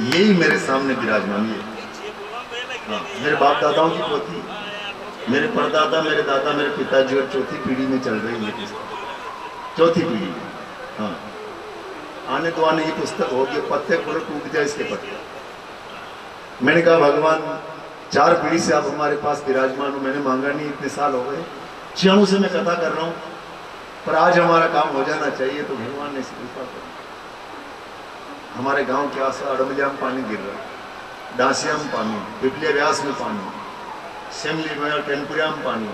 यही मेरे सामने विराजमान है। हाँ, मेरे बाप दादाओं की पोथी, मेरे परदादा, मेरे दादा, मेरे पिताजी और चौथी पीढ़ी में चल रही है पुस्तक, चौथी पीढ़ी में। हाँ, आने तो आने ये पुस्तक होगी, पत्ते पूरे टूट जाए इसके पत्ते। मैंने कहा भगवान 4 पीढ़ी से आप हमारे पास विराजमान हो, मैंने मांगा नहीं, इतने साल हो गए, क्षणों से मैं कथा कर रहा हूँ, पर आज हमारा काम हो जाना चाहिए, तो भगवान ने कृपा कर। हमारे गांव के आस अड़मलिया में पानी गिर रहा है, डासिया में पानी, पिपलिया व्यास में पानी, सिमली में और टेनपुरिया में पानी,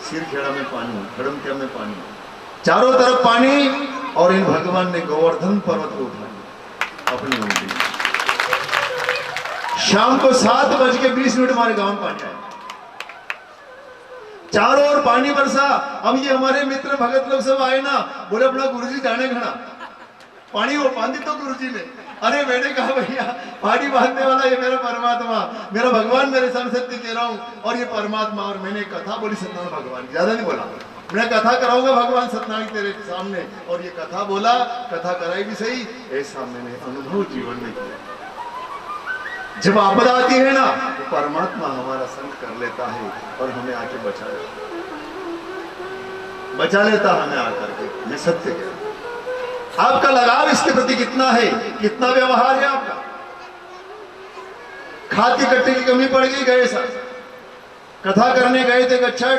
सिरखेड़ा में पानी, खड़मतिया में पानी, चारों तरफ पानी। और इन भगवान ने गोवर्धन पर्वत को उठाया अपनी उंगली। शाम को 7:20 हमारे गांव में पानी आया, चारों ओर पानी बरसा। अब ये हमारे मित्र भगत लोग सब आए ना, बोले अपना गुरुजी जाने खड़ा पानी वो बांधी तो गुरुजी ने। अरे मैंने कहा भैया पानी बांधने वाला ये मेरा परमात्मा, मेरा भगवान मेरे सामने सत्य कह रहा हूं, और ये परमात्मा। और मैंने कथा बोली सत्यनारायण भगवान की, ज्यादा नहीं बोला, मैं कथा कराऊंगा भगवान सत्यनारायण तेरे सामने। और ये कथा बोला, कथा कराई भी सही, ऐसा मैंने अनुभव जीवन में किया। जब आपदा आती है ना, तो परमात्मा हमारा संग कर लेता है और हमें आके बचा लेता हमें आकर के। मैं सत्य कह रहा हूं, आपका लगाव इसके प्रति कितना है, कितना व्यवहार है आपका। खाती कट्टे की कमी पड़ गई, गए सर कथा करने गए थे, अच्छा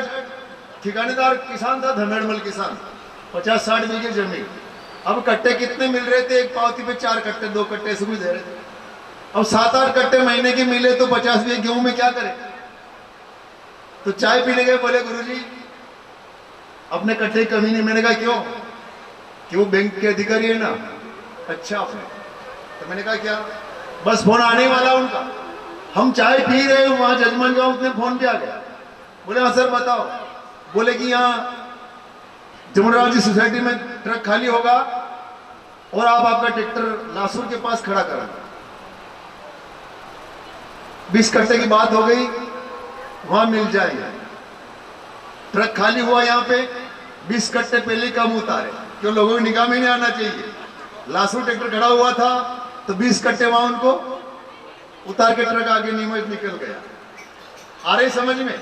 ठिकानेदार किसान था, धमेड़मल किसान, 50-60 बीघे जमीन। अब कट्टे कितने मिल रहे थे, एक पावती पे 4 कट्टे 2 कट्टे ऐसे भी दे रहे थे। अब 7-8 कट्टे महीने के मिले तो 50 बीघे गेहूं में क्या करें। तो चाय पीने गए, बोले गुरुजी अपने कट्टे की कमी नहीं। मैंने कहा क्यों, कि वो बैंक के अधिकारी है ना। अच्छा आपने, तो मैंने कहा क्या, बस फोन आने वाला उनका, हम चाय पी रहे हैं वहां जजमान गांव, उतने फोन पे आ गया। बोले हाँ सर बताओ। बोले कि यहाँ जमुनराव जी सोसाइटी में ट्रक खाली होगा और आप आपका ट्रैक्टर लासूर के पास खड़ा करा। 20 कट्टे की बात हो गई, वहां मिल जाएगा। ट्रक खाली हुआ यहाँ पे, 20 कट्टे पहले कम उतारे, क्यों लोगों की निगाह में नहीं आना चाहिए। लासूर ट्रैक्टर खड़ा हुआ था तो 20 कट्टे वहां उनको उतार के ट्रक आगे नीमच निकल गया। आ रही समझ में।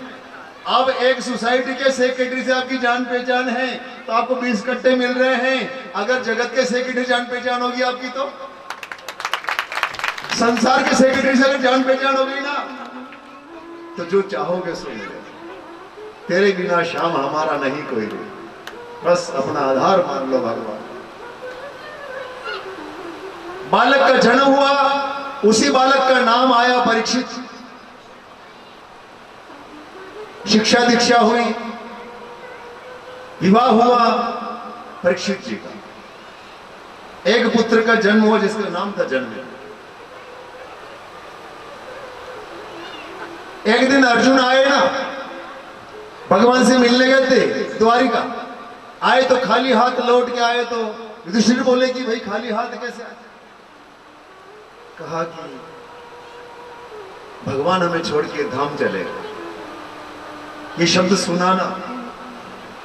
अब एक सोसाइटी के सेक्रेटरी से आपकी जान पहचान है तो आपको 20 कट्टे मिल रहे हैं। अगर जगत के सेक्रेटरी जान पहचान होगी आपकी, तो संसार के सेक्रेटरी से अगर जान पहचान होगी ना, तो जो चाहोगे सो मिलेगा। तेरे बिना श्याम हमारा नहीं कोई रे, बस अपना आधार मान लो भगवान। बालक का जन्म हुआ, उसी बालक का नाम आया परीक्षित। शिक्षा दीक्षा हुई, विवाह हुआ परीक्षित जी का। एक पुत्र का जन्म हुआ जिसका नाम था जन्म। एक दिन अर्जुन आए ना, भगवान से मिलने गए थे द्वारिका। आए तो खाली हाथ लौट के आए, तो युधिष्ठिर बोले कि भाई खाली हाथ कैसे आए। कहा कि भगवान हमें छोड़ के धाम चलेगा। ये शब्द सुना ना,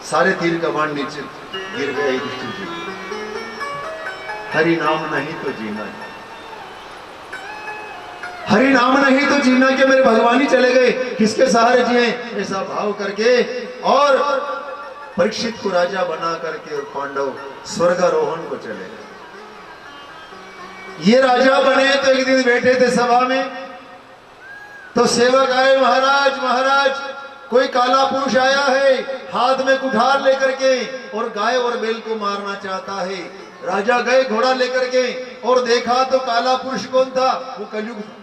सारे तीर कमान नीचे गिर गए युधिष्ठिर जी। हरि नाम नहीं तो जीना, हरि नाम नहीं तो जीना के मेरे भगवान ही चले गए, किसके सहारे जिए, ऐसा भाव करके। और परीक्षित को राजा बना करके और पांडव स्वर्गारोहण को चले गए। ये राजा बने तो एक दिन बैठे थे सभा में, तो सेवक आए, महाराज महाराज कोई काला पुरुष आया है हाथ में कुठार लेकर के और गाय और बैल को मारना चाहता है। राजा गए घोड़ा लेकर के और देखा तो काला पुरुष कौन था, वो कलयुग था।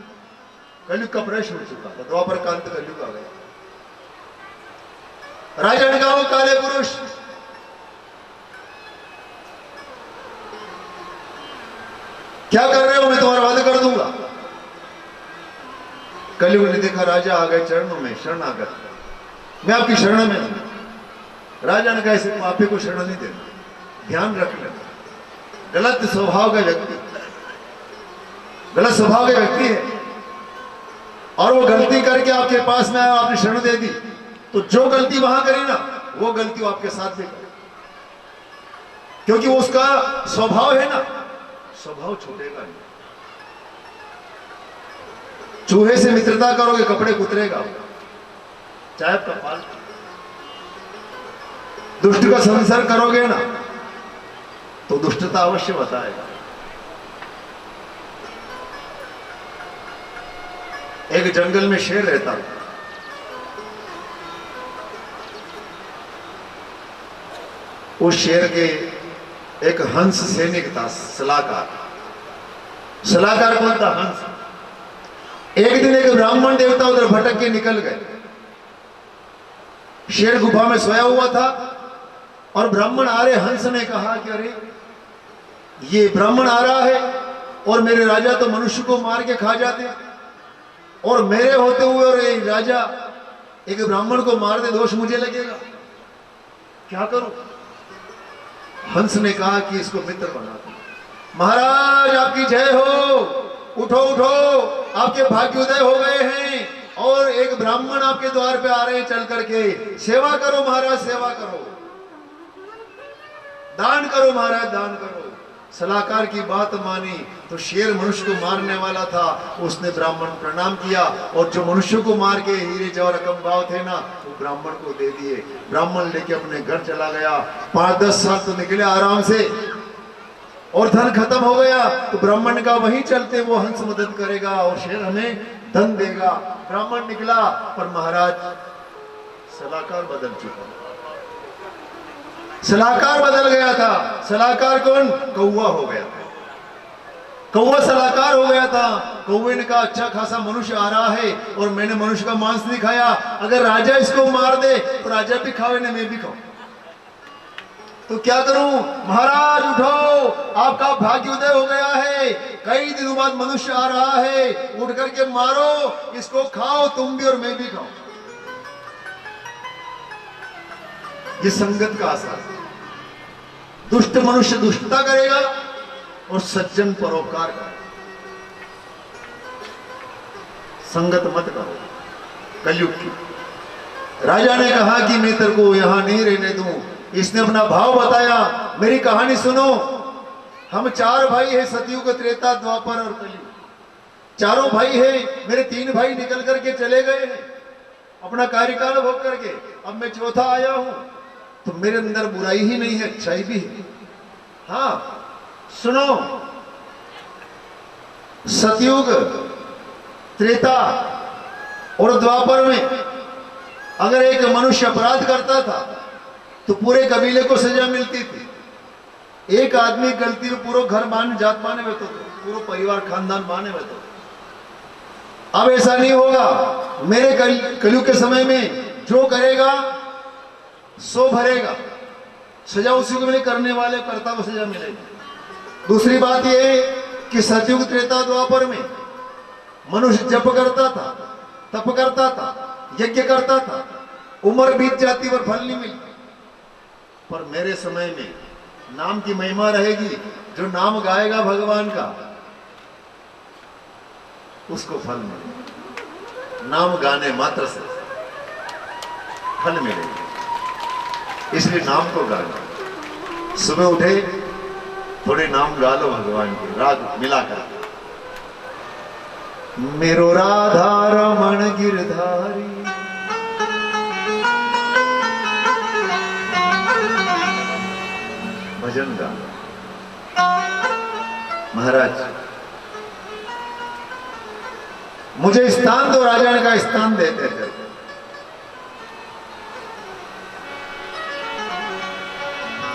कलयुग का प्रवेश हो चुका था, द्वापर काल तक कलयुग आ गया। राजा ने कहा वो काले पुरुष क्या कर रहे हो, मैं तुम्हारा वध कर दूंगा। कलयुग ने देखा राजा आ गए चरणों में, शरणागत, मैं आपकी शरण में हूं। राजा ने कहा ऐसे पापी को शरण नहीं देना, ध्यान रख लेना। गलत स्वभाव का व्यक्ति, गलत स्वभाव का व्यक्ति है और वो गलती करके आपके पास में आया, आपने शरण दे दी, तो जो गलती वहां करी ना वो गलती वो आपके साथ भी करे, क्योंकि वो उसका स्वभाव है ना, स्वभाव छूटेगा नहीं। चूहे से मित्रता करोगे कपड़े कुतरेगा, चाहे आपका पाल। दुष्ट का संसर्ग करोगे ना तो दुष्टता अवश्य बताएगा। एक जंगल में शेर रहता था। उस शेर के एक हंस सैनिक था, सलाहकार। सलाहकार कौन था? हंस। एक दिन एक ब्राह्मण देवता उधर भटक के निकल गए। शेर गुफा में सोया हुआ था और ब्राह्मण आ रहे। हंस ने कहा कि अरे ये ब्राह्मण आ रहा है और मेरे राजा तो मनुष्य को मार के खा जाते, और मेरे होते हुए और एक राजा एक ब्राह्मण को मार दे, दोष मुझे लगेगा, क्या करूं? हंस ने कहा कि इसको मित्र बना दो। महाराज आपकी जय हो, उठो उठो, आपके भाग्योदय हो गए हैं और एक ब्राह्मण आपके द्वार पे आ रहे हैं, चल करके सेवा करो महाराज, सेवा करो, दान करो महाराज, दान करो। सलाहकार की बात मानी तो शेर मनुष्य को मारने वाला था, उसने ब्राह्मण प्रणाम किया और जो मनुष्य को मार के हीरे जवाहर रकम भाव थे ना वो ब्राह्मण को दे दिए। ब्राह्मण लेके अपने घर चला गया। 5-10 साल तो निकले आराम से और धन खत्म हो गया तो ब्राह्मण का वहीं चलते वो हंस मदद करेगा और शेर हमें धन देगा। ब्राह्मण निकला पर महाराज सलाहकार बदल चुका, सलाहकार बदल गया था। सलाहकार कौन? कौवा हो गया था। कौवा सलाहकार हो गया था। कौवे ने कहा अच्छा खासा मनुष्य आ रहा है और मैंने मनुष्य का मांस नहीं खाया, अगर राजा इसको मार दे तो राजा भी खावे ना मैं भी खाऊं, तो क्या करूं? महाराज उठो, आपका भाग्योदय हो गया है, कई दिनों बाद मनुष्य आ रहा है, उठ करके मारो इसको, खाओ तुम भी और मैं भी खाऊं। ये संगत का असर। दुष्ट मनुष्य दुष्टता करेगा और सज्जन परोपकार करेगा। संगत मत करो। कलयुग की राजा ने कहा कि मैं तेरे को यहां नहीं रहने दूं। इसने अपना भाव बताया। मेरी कहानी सुनो। हम 4 भाई हैं, सतयुग, त्रेता, द्वापर और कलयुग। चारों भाई हैं। मेरे 3 भाई निकल करके चले गए हैं अपना कार्यकाल भोग करके। अब मैं चौथा आया हूं, तो मेरे अंदर बुराई ही नहीं है, अच्छाई भी है। हाँ सुनो, सतयुग, त्रेता और द्वापर में अगर एक मनुष्य अपराध करता था तो पूरे कबीले को सजा मिलती थी। एक आदमी गलती में पूरा घर मान जात माने में तो पूरा परिवार खानदान माने में तो। अब ऐसा नहीं होगा। मेरे कलयुग के समय में जो करेगा सो भरेगा, सजा उसी को मिले, करने वाले कर्ता को सजा मिलेगी। दूसरी बात यह है कि सतयुग, त्रेता, द्वापर में मनुष्य जप करता था, तप करता था, यज्ञ करता था, उम्र बीत जाती पर फल नहीं मिलता। पर मेरे समय में नाम की महिमा रहेगी। जो नाम गाएगा भगवान का उसको फल मिलेगा। नाम गाने मात्र से फल मिलेगा, इसलिए नाम को गाना। सुबह उठे थोड़े नाम गा लो भगवान के, राग मिलाकर। मेरो राधा रमण गिरधारी, भजन गा। महाराज मुझे स्थान दो, राजा ने का स्थान देते थे।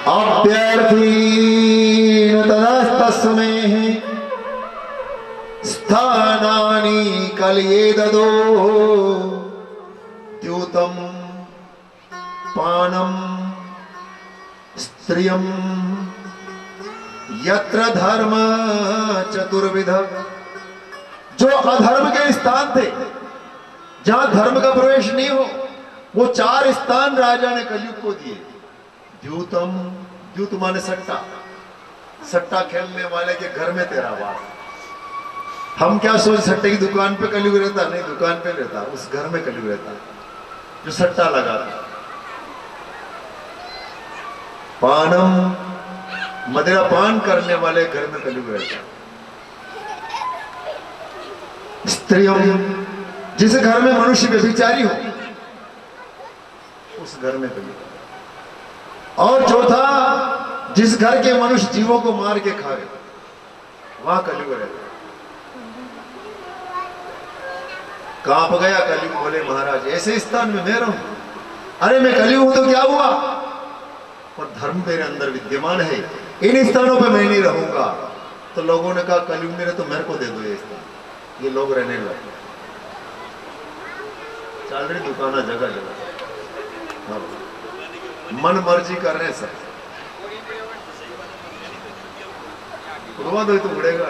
अभ्यर्थी तदस्तस्मै स्थानानि कलये ददो द्यूतं पानम स्त्रियम यत्र धर्म चतुर्विध। जो अधर्म के स्थान थे, जहां धर्म का प्रवेश नहीं हो, वो 4 स्थान राजा ने कलयुग को दिए। द्यूतम, द्यूत माने सट्टा, सट्टा खेलने वाले के घर में तेरा वास। हम क्या सोच, सट्टे की दुकान पे कलयुग रहता? नहीं, दुकान पे रहता, उस घर में कलयुग रहता जो सट्टा लगाता। पानम, मदिरा पान करने वाले घर में कलयुग रहता। स्त्रियों, जिस घर में मनुष्य व्यभिचारी हो उस घर में कलयुग। और चौथा, जिस घर के मनुष्य जीवों को मार के खाए वहां कलयुग रहता। कांप गया कलयुग, बोले महाराज ऐसे स्थान में मैं रहूं? अरे मैं कलयुग हूं तो क्या हुआ, पर धर्म मेरे अंदर विद्यमान है, इन स्थानों पे मैं नहीं रहूंगा। तो लोगों ने कहा कलयुग मेरे तो मेरे को दे दो ये स्थान। ये लोग रहने लगे, चल रही दुकाना जगह जगह, मन मर्जी कर रहे सब। उड़वा दो तो उड़ेगा,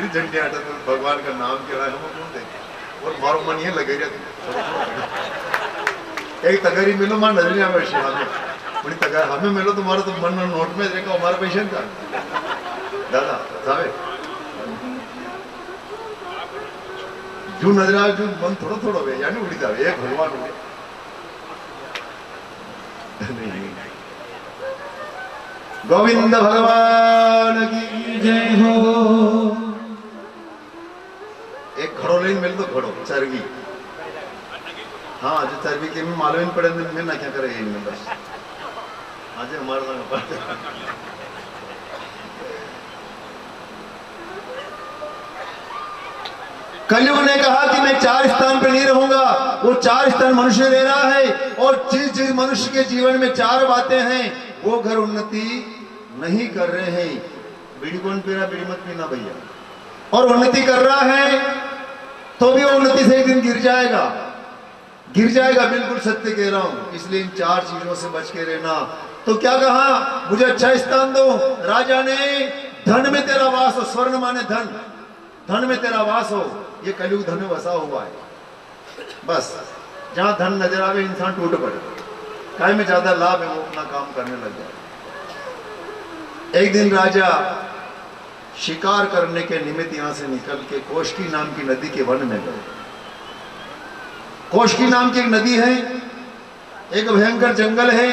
झंडे हटा तो भगवान का नाम क्या है हम कौन देखे, और मारो मन ये लगे एक तगारी मिलो मां नजर में हमें तगार हमें मिलो तुम्हारा तो मन नोट में देखो हमारा पेशेंट का दादा साहब जो नजर आए जो मन थोड़ा थोड़ा वे यानी उड़ी जावे एक भगवान उड़े नहीं। गोविंद भगवान की जय हो। एक घड़ो लेन मिल तो घड़ो चरबी, हाँ जो चरबी के में मालूम पड़े में ना क्या करे इनमें बस आज हमारा संग कलयुग ने कहा कि मैं 4 स्थान पे नहीं रहूंगा, वो 4 स्थान मनुष्य ले रहा है, और जिस जिस मनुष्य के जीवन में 4 बातें हैं वो घर उन्नति नहीं कर रहे हैं। बीड़ी कौन पी रहा, बीड़ी मत पीना भैया। और उन्नति कर रहा है तो भी वो उन्नति से एक दिन गिर जाएगा, गिर जाएगा, बिल्कुल सत्य कह रहा हूं। इसलिए इन 4 चीजों से बच के रहना। तो क्या कहा, मुझे अच्छा स्थान दो। राजा ने धन में तेरा वास हो, स्वर्ण माने धन, धन में तेरा वास हो। ये कलयुग धन में बसा हुआ है, बस जहां धन नजर आवे इंसान टूट पड़े, काय में ज्यादा लाभ है वो अपना काम करने लग जाए। एक दिन राजा शिकार करने के निमित्त यहां से निकल के कोशकी नाम की नदी के वन में गए। कोशकी नाम की एक नदी है, एक भयंकर जंगल है।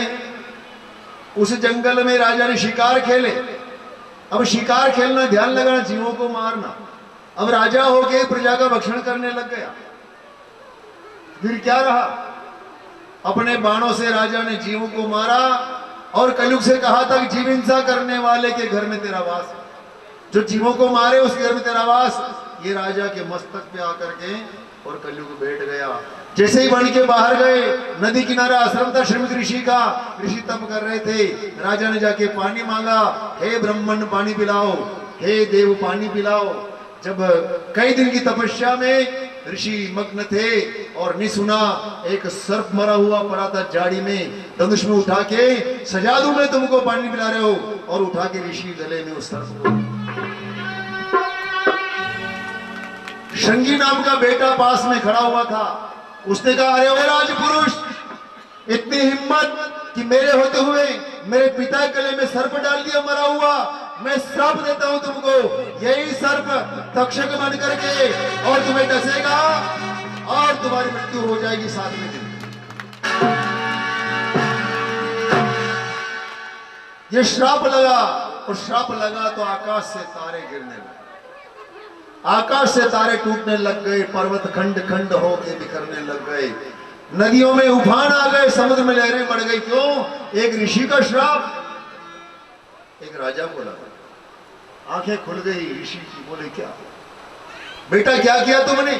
उस जंगल में राजा ने शिकार खेले। अब शिकार खेलना, ध्यान लगाना, जीवों को मारना। अब राजा होके प्रजा का भक्षण करने लग गया। फिर क्या रहा, अपने बाणों से राजा ने जीवों को मारा और कलयुग से कहा था कि जीव हिंसा करने वाले के घर में तेरा वास, जो जीवों को मारे उसके घर में तेरा वास। ये राजा के मस्तक पे आकर के और कलयुग बैठ गया। जैसे ही बन के बाहर गए, नदी किनारा आश्रम था श्रीमद ऋषि का, ऋषि तप कर रहे थे। राजा ने जाके पानी मांगा, हे ब्राह्मण पानी पिलाओ, हे देव पानी पिलाओ। जब कई दिन की तपस्या में ऋषि मग्न थे और नहीं सुना, एक सर्प मरा हुआ पड़ा था झाड़ी में, धनुष में उठा के सजा दूं मैं तुमको, पानी पिला रहे हो, और उठा के ऋषि गले में उस सर्प को। शंगी नाम का बेटा पास में खड़ा हुआ था, उसने कहा अरे ओ राजपुरुष, इतनी हिम्मत कि मेरे होते हुए मेरे पिता के गले में सर्प डाल दिया मरा हुआ। मैं श्राप देता हूं तुमको, यही सर्प तक्षक बन करके और तुम्हें डसेगा और तुम्हारी मृत्यु हो जाएगी 7वें दिन। ये श्राप लगा, और श्राप लगा तो आकाश से तारे गिरने लगे, आकाश से तारे टूटने लग गए, पर्वत खंड खंड होके बिखरने लग गए, नदियों में उफान आ गए, समुद्र में लहरें बढ़ गई। क्यों? एक ऋषि का श्राप। एक राजा को लगा, आंखें खुल गई ऋषि की, बोले क्या बेटा क्या किया तुमने?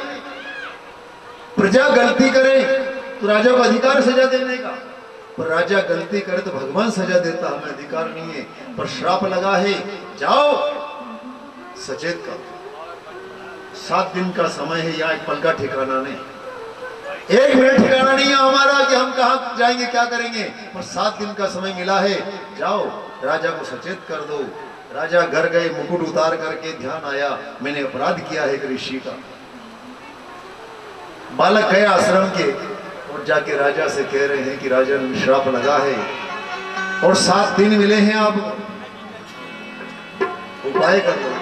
प्रजा गलती करे तो राजा को अधिकार सजा देने का, पर राजा गलती करे तो भगवान सजा देता, हमें अधिकार नहीं है। पर श्राप लगा है, जाओ सचेत करो, 7 दिन का समय है, यहाँ एक पल का ठिकाना नहीं, 1 मिनट ठिकाना नहीं है हमारा कि हम कहाँ जाएंगे क्या करेंगे, पर 7 दिन का समय मिला है, जाओ राजा को सचेत कर दो। राजा घर गए, मुकुट उतार करके ध्यान आया, मैंने अपराध किया है एक ऋषि का। बालक गए आश्रम के और जाके राजा से कह रहे हैं कि राजा ने श्राप लगा है और 7 दिन मिले हैं, आप उपाय कर दो।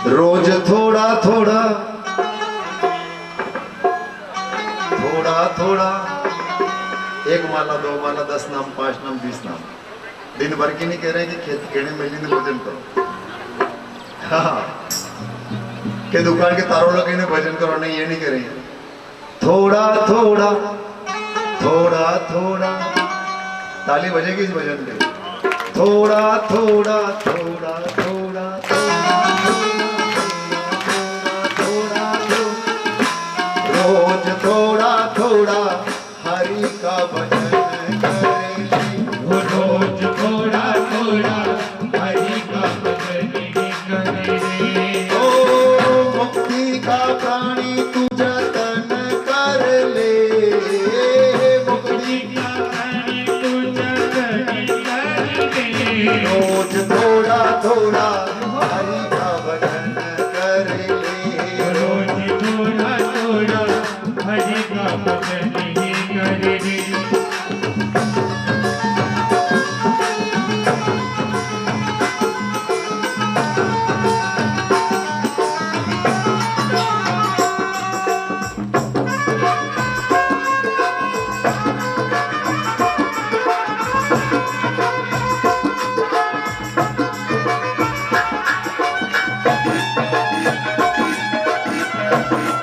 रोज थोड़ा थोड़ा थोड़ा थोड़ा 1 माला 2 माला 10 नाम 5 नाम 20 नाम। दिन भर की नहीं कह रहे कि खेत केड़े मेली ने भजन करो। हाँ के दुकान के तारों लगे ने भजन करो, नहीं ये नहीं करेंगे। थोड़ा थोड़ा थोड़ा थोड़ा ताली बजेगी इस भजन पे। थोड़ा थोड़ा थोड़ा थोड़ा थोड़ा रोज थोड़ा थोड़ा हरि का भजन करेंगे। रोज थोड़ा थोड़ा हरि का भजन करेंगे। ओ मुक्ति का प्राणी तू जतन कर ले, मुक्ति का प्राणी तू जतन कर ले। रोज थोड़ा थोड़ा हरि का भजन कर ले। रोज थोड़ा थोड़ा हरि का भजन करेंगे।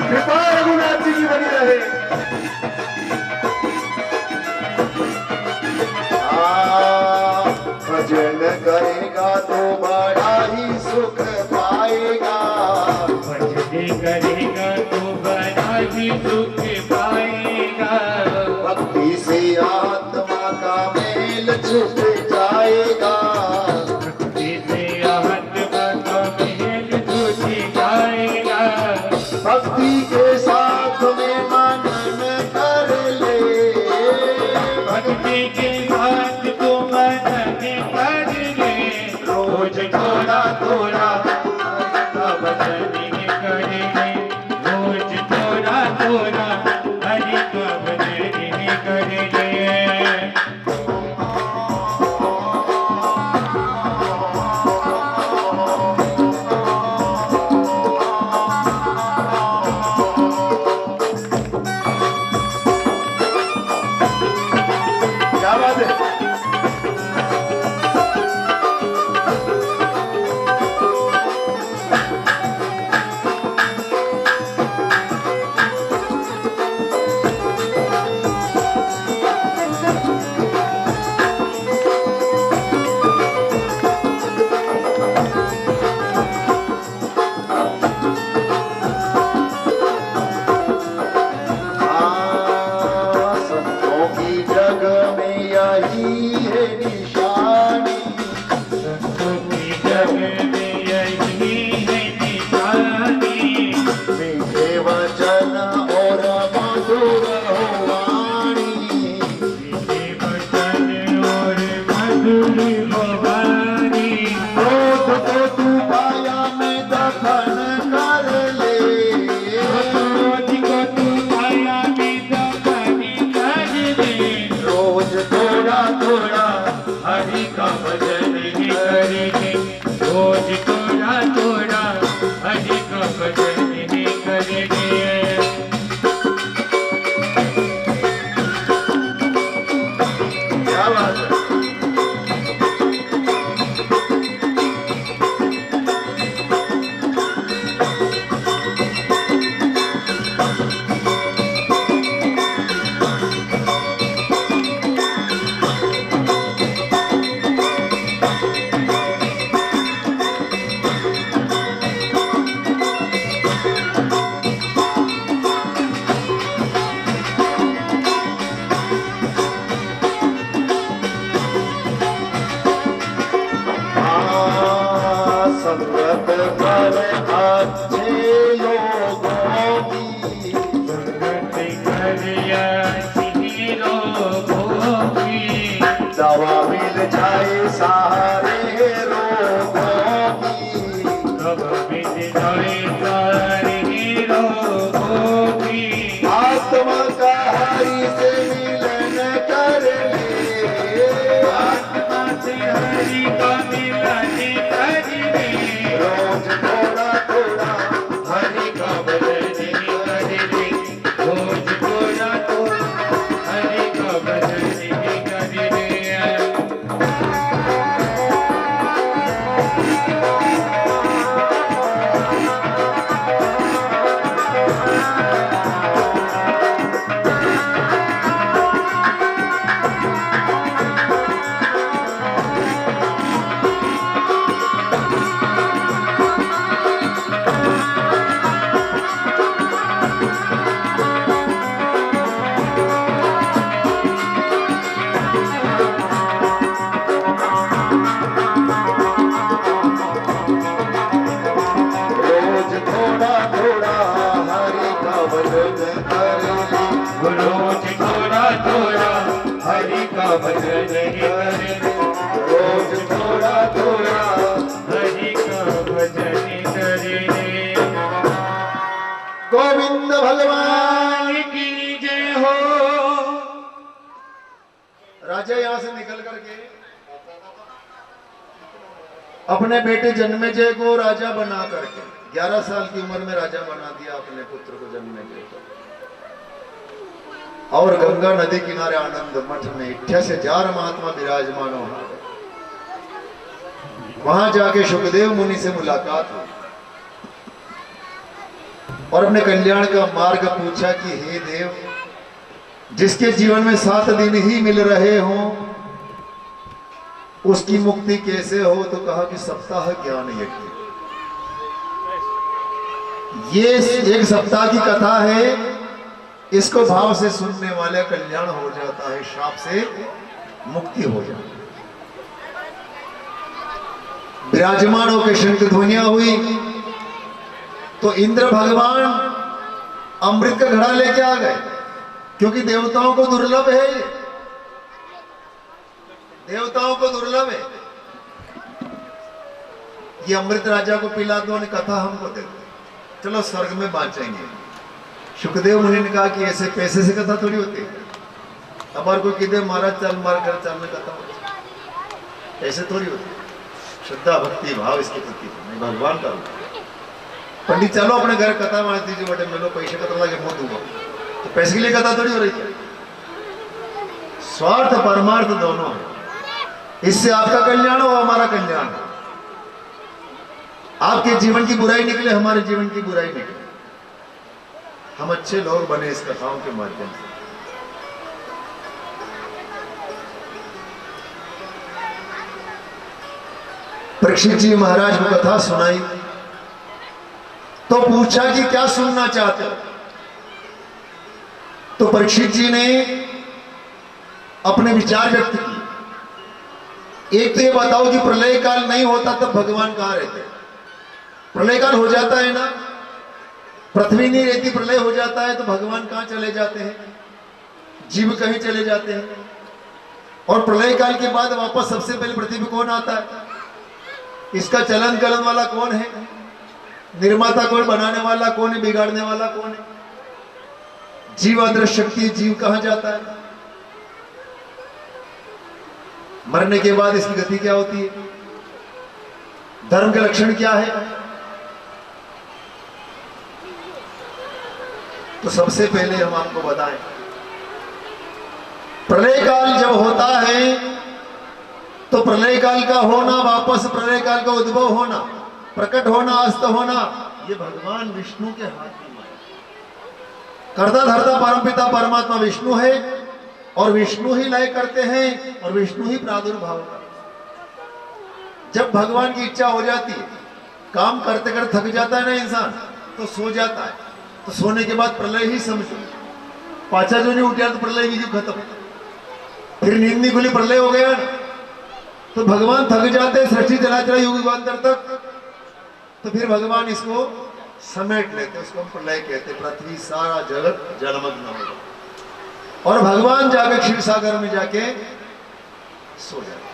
कृपा रघुनाथ जी की बनी रहे। भजन करेगा तो बड़ा ही सुख पाएगा। भजन करेगा तो बड़ा ही सुख पाएगा। भक्ति से आत्मा का मेल छुप जाएगा। भक्ति से आत्मा का मेल छूट जाएगा। भक्ति के साथ में मनन कर ले। भक्ति के साथ तू मनन कर ले। रोज थोड़ा थोड़ा हरि का भजन करेंगे। रोज थोड़ा थोड़ा हरि का भजन करेंगे। क्या बात है। संतों की जग में यही है निशानी। संतों की जग में यही है निशानी। मीठे वचन और मधुर वाणी। मीठे वचन और मधुर वाणी। क्रोध को तू माया में दफन कर ले। क्रोध को तू माया में दफन कर दे। रोज थोड़ा थोड़ा हरि का भजन करेंगे। रोज थोड़ा थोड़ा हरि का भजन करेंगे। क्या बात है। संगत कर अच्छे लोगों की। संगत कर अच्छी लोगों की। दवा मिल जाए सारे रोगों की। कब मिल जाए सारे लोगों की। आत्मा का हरि से मिलन कर ले। आत्मा से हरि का मिलन कर ले। रोज थोड़ा थोड़ा हरि का भजन कर ले। रोज थोड़ा थोड़ा हरि का भजन द्वारिका से निकल करके अपने बेटे जन्मेजय को राजा बना करके 11 साल की उम्र में राजा बना दिया अपने पुत्र को जन्मेजय को। और गंगा नदी किनारे आनंद मठ में 88,000 महात्मा विराजमान हो गए। वहां जाके सुखदेव मुनि से मुलाकात हुई और अपने कल्याण का मार्ग पूछा कि हे देव, जिसके जीवन में 7 दिन ही मिल रहे हों उसकी मुक्ति कैसे हो? तो कहा कि सप्ताह ज्ञान यज्ञ। ये एक सप्ताह की कथा है, इसको भाव से सुनने वाले कल्याण हो जाता है, श्राप से मुक्ति हो जाती है। विराजमान होकर शंख ध्वनियां हुई तो इंद्र भगवान अमृत का घड़ा लेके आ गए, क्योंकि देवताओं को दुर्लभ है, देवताओं को दुर्लभ है। ये अमृत राजा को पिला दो, ने कथा हमको दे दो, चलो स्वर्ग में बांटेंगे। सुखदेव मुनि ने कहा कि ऐसे पैसे से कथा थोड़ी होती है। हमारे को किधर मारा चल मार कर चल में कथा होती, ऐसे थोड़ी होती। श्रद्धा भक्ति भाव इसके प्रति मैं भगवान का पंडित चलो अपने घर कथा मान दीजिए, बटे मैं पैसे कथा लगे मुंह दूंगा, तो पैसे के लिए कथा थोड़ी हो रही है। स्वार्थ परमार्थ दोनों है, इससे आपका कल्याण हो हमारा कल्याण हो। आपके जीवन की बुराई निकले, हमारे जीवन की बुराई निकले, हम अच्छे लोग बने इस कथाओं के माध्यम से। परीक्षित जी महाराज को कथा सुनाई तो पूछा कि क्या सुनना चाहते हो? तो परीक्षित जी ने अपने विचार व्यक्त किए। एक तो ये बताओ कि प्रलय काल नहीं होता तब भगवान कहां रहते? प्रलय काल हो जाता है ना, पृथ्वी नहीं रहती, प्रलय हो जाता है तो भगवान कहां चले जाते हैं? जीव कहीं चले जाते हैं। और प्रलय काल के बाद वापस सबसे पहले पृथ्वी पे कौन आता है? इसका चलन कलन वाला कौन है? निर्माता कौन? बनाने वाला कौन है? बिगाड़ने वाला कौन है? जीव अदृश्य शक्ति, जीव कहां जाता है? मरने के बाद इसकी गति क्या होती है? धर्म के लक्षण क्या है? तो सबसे पहले हम आपको बताएं, प्रलय काल जब होता है तो प्रलय काल का होना, वापस प्रलय काल का उद्भव होना, प्रकट होना, अस्त होना, ये भगवान विष्णु के हाथ की माया। कर्ता धर्ता परमपिता परमात्मा विष्णु है और विष्णु ही लय करते हैं और विष्णु ही प्रादुर्भाव करते हैं। जब भगवान की इच्छा हो जाती है, काम करते करते थक जाता है ना इंसान, तो सो जाता है। तो सोने के बाद प्रलय ही समझो, पाचा जो नहीं उठा तो प्रलय भी खत्म, फिर नींद नहीं खुली, प्रलय हो गया ना। तो भगवान थक जाते हैं सृष्टि चलाचला युग युगांतर तक, तो फिर भगवान इसको समेट लेते, उसको हम प्रलय कहते। पृथ्वी सारा जगत जलमग्न हो जाता और भगवान जाके क्षीर सागर में जाके सो जाते।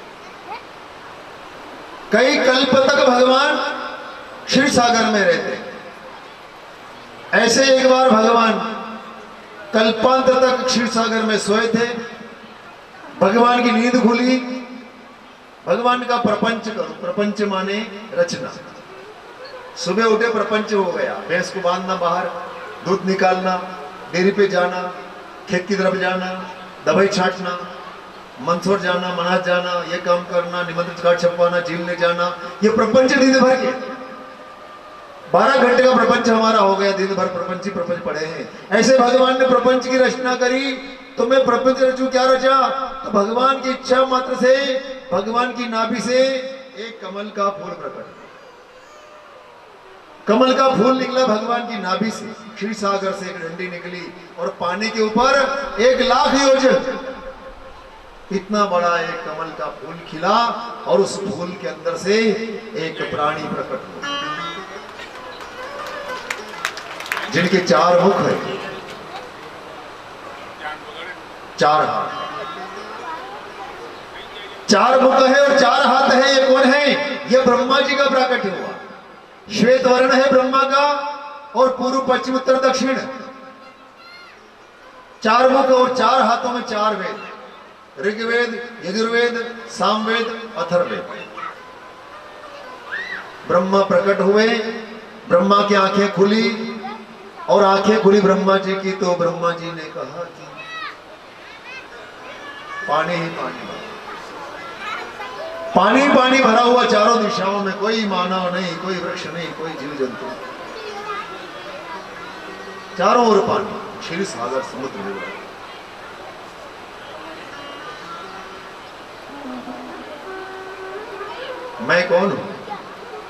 कई कल्प तक भगवान क्षीर सागर में रहते। ऐसे एक बार भगवान कल्पांत तक क्षीर सागर में सोए थे। भगवान की नींद खुली, भगवान का प्रपंच करो। प्रपंच माने रचना। सुबह उठे, प्रपंच हो गया। भैंस को बांधना, बाहर दूध निकालना, डेयरी पे जाना, खेत की तरफ जाना, दवाई छांटना, मंदसौर जाना, मनाज जाना, ये काम करना, निमंत्रण कार्ड छपवाना, झीलने जाना, ये प्रपंच दिन भर के 12 घंटे का प्रपंच हमारा हो गया। दिन भर प्रपंच ही प्रपंच पढ़े हैं। ऐसे भगवान ने प्रपंच की रचना करी, तो मैं प्रपंच रचूं। क्या रचा? तो भगवान की इच्छा मात्र से, भगवान की नाभि से एक कमल का फूल प्रकट। कमल का फूल निकला भगवान की नाभि से, क्षीर सागर से एक डंडी निकली और पानी के ऊपर 1,00,000 योजन इतना बड़ा एक कमल का फूल खिला और उस फूल के अंदर से एक प्राणी प्रकट हुआ जिनके 4 मुख है, 4 हाथ। 4 मुख है और 4 हाथ है। ये कौन है? ये ब्रह्मा जी का प्राकट्य हुआ। श्वेत वर्ण है ब्रह्मा का और पूर्व पश्चिम उत्तर दक्षिण। 4 मुख और 4 हाथों में 4 वेद। ऋग्वेद, यजुर्वेद, सामवेद, अथर्ववेद। ब्रह्मा प्रकट हुए, ब्रह्मा की आंखें खुली, और आंखें खुली ब्रह्मा जी की, तो ब्रह्मा जी ने कहा कि पानी ही पानी भरा, पानी पानी भरा हुआ चारों दिशाओं में, कोई मानव नहीं, कोई वृक्ष नहीं, कोई जीव जंतु, चारों ओर पानी, क्षीर सागर समुद्र में। मैं कौन हूं?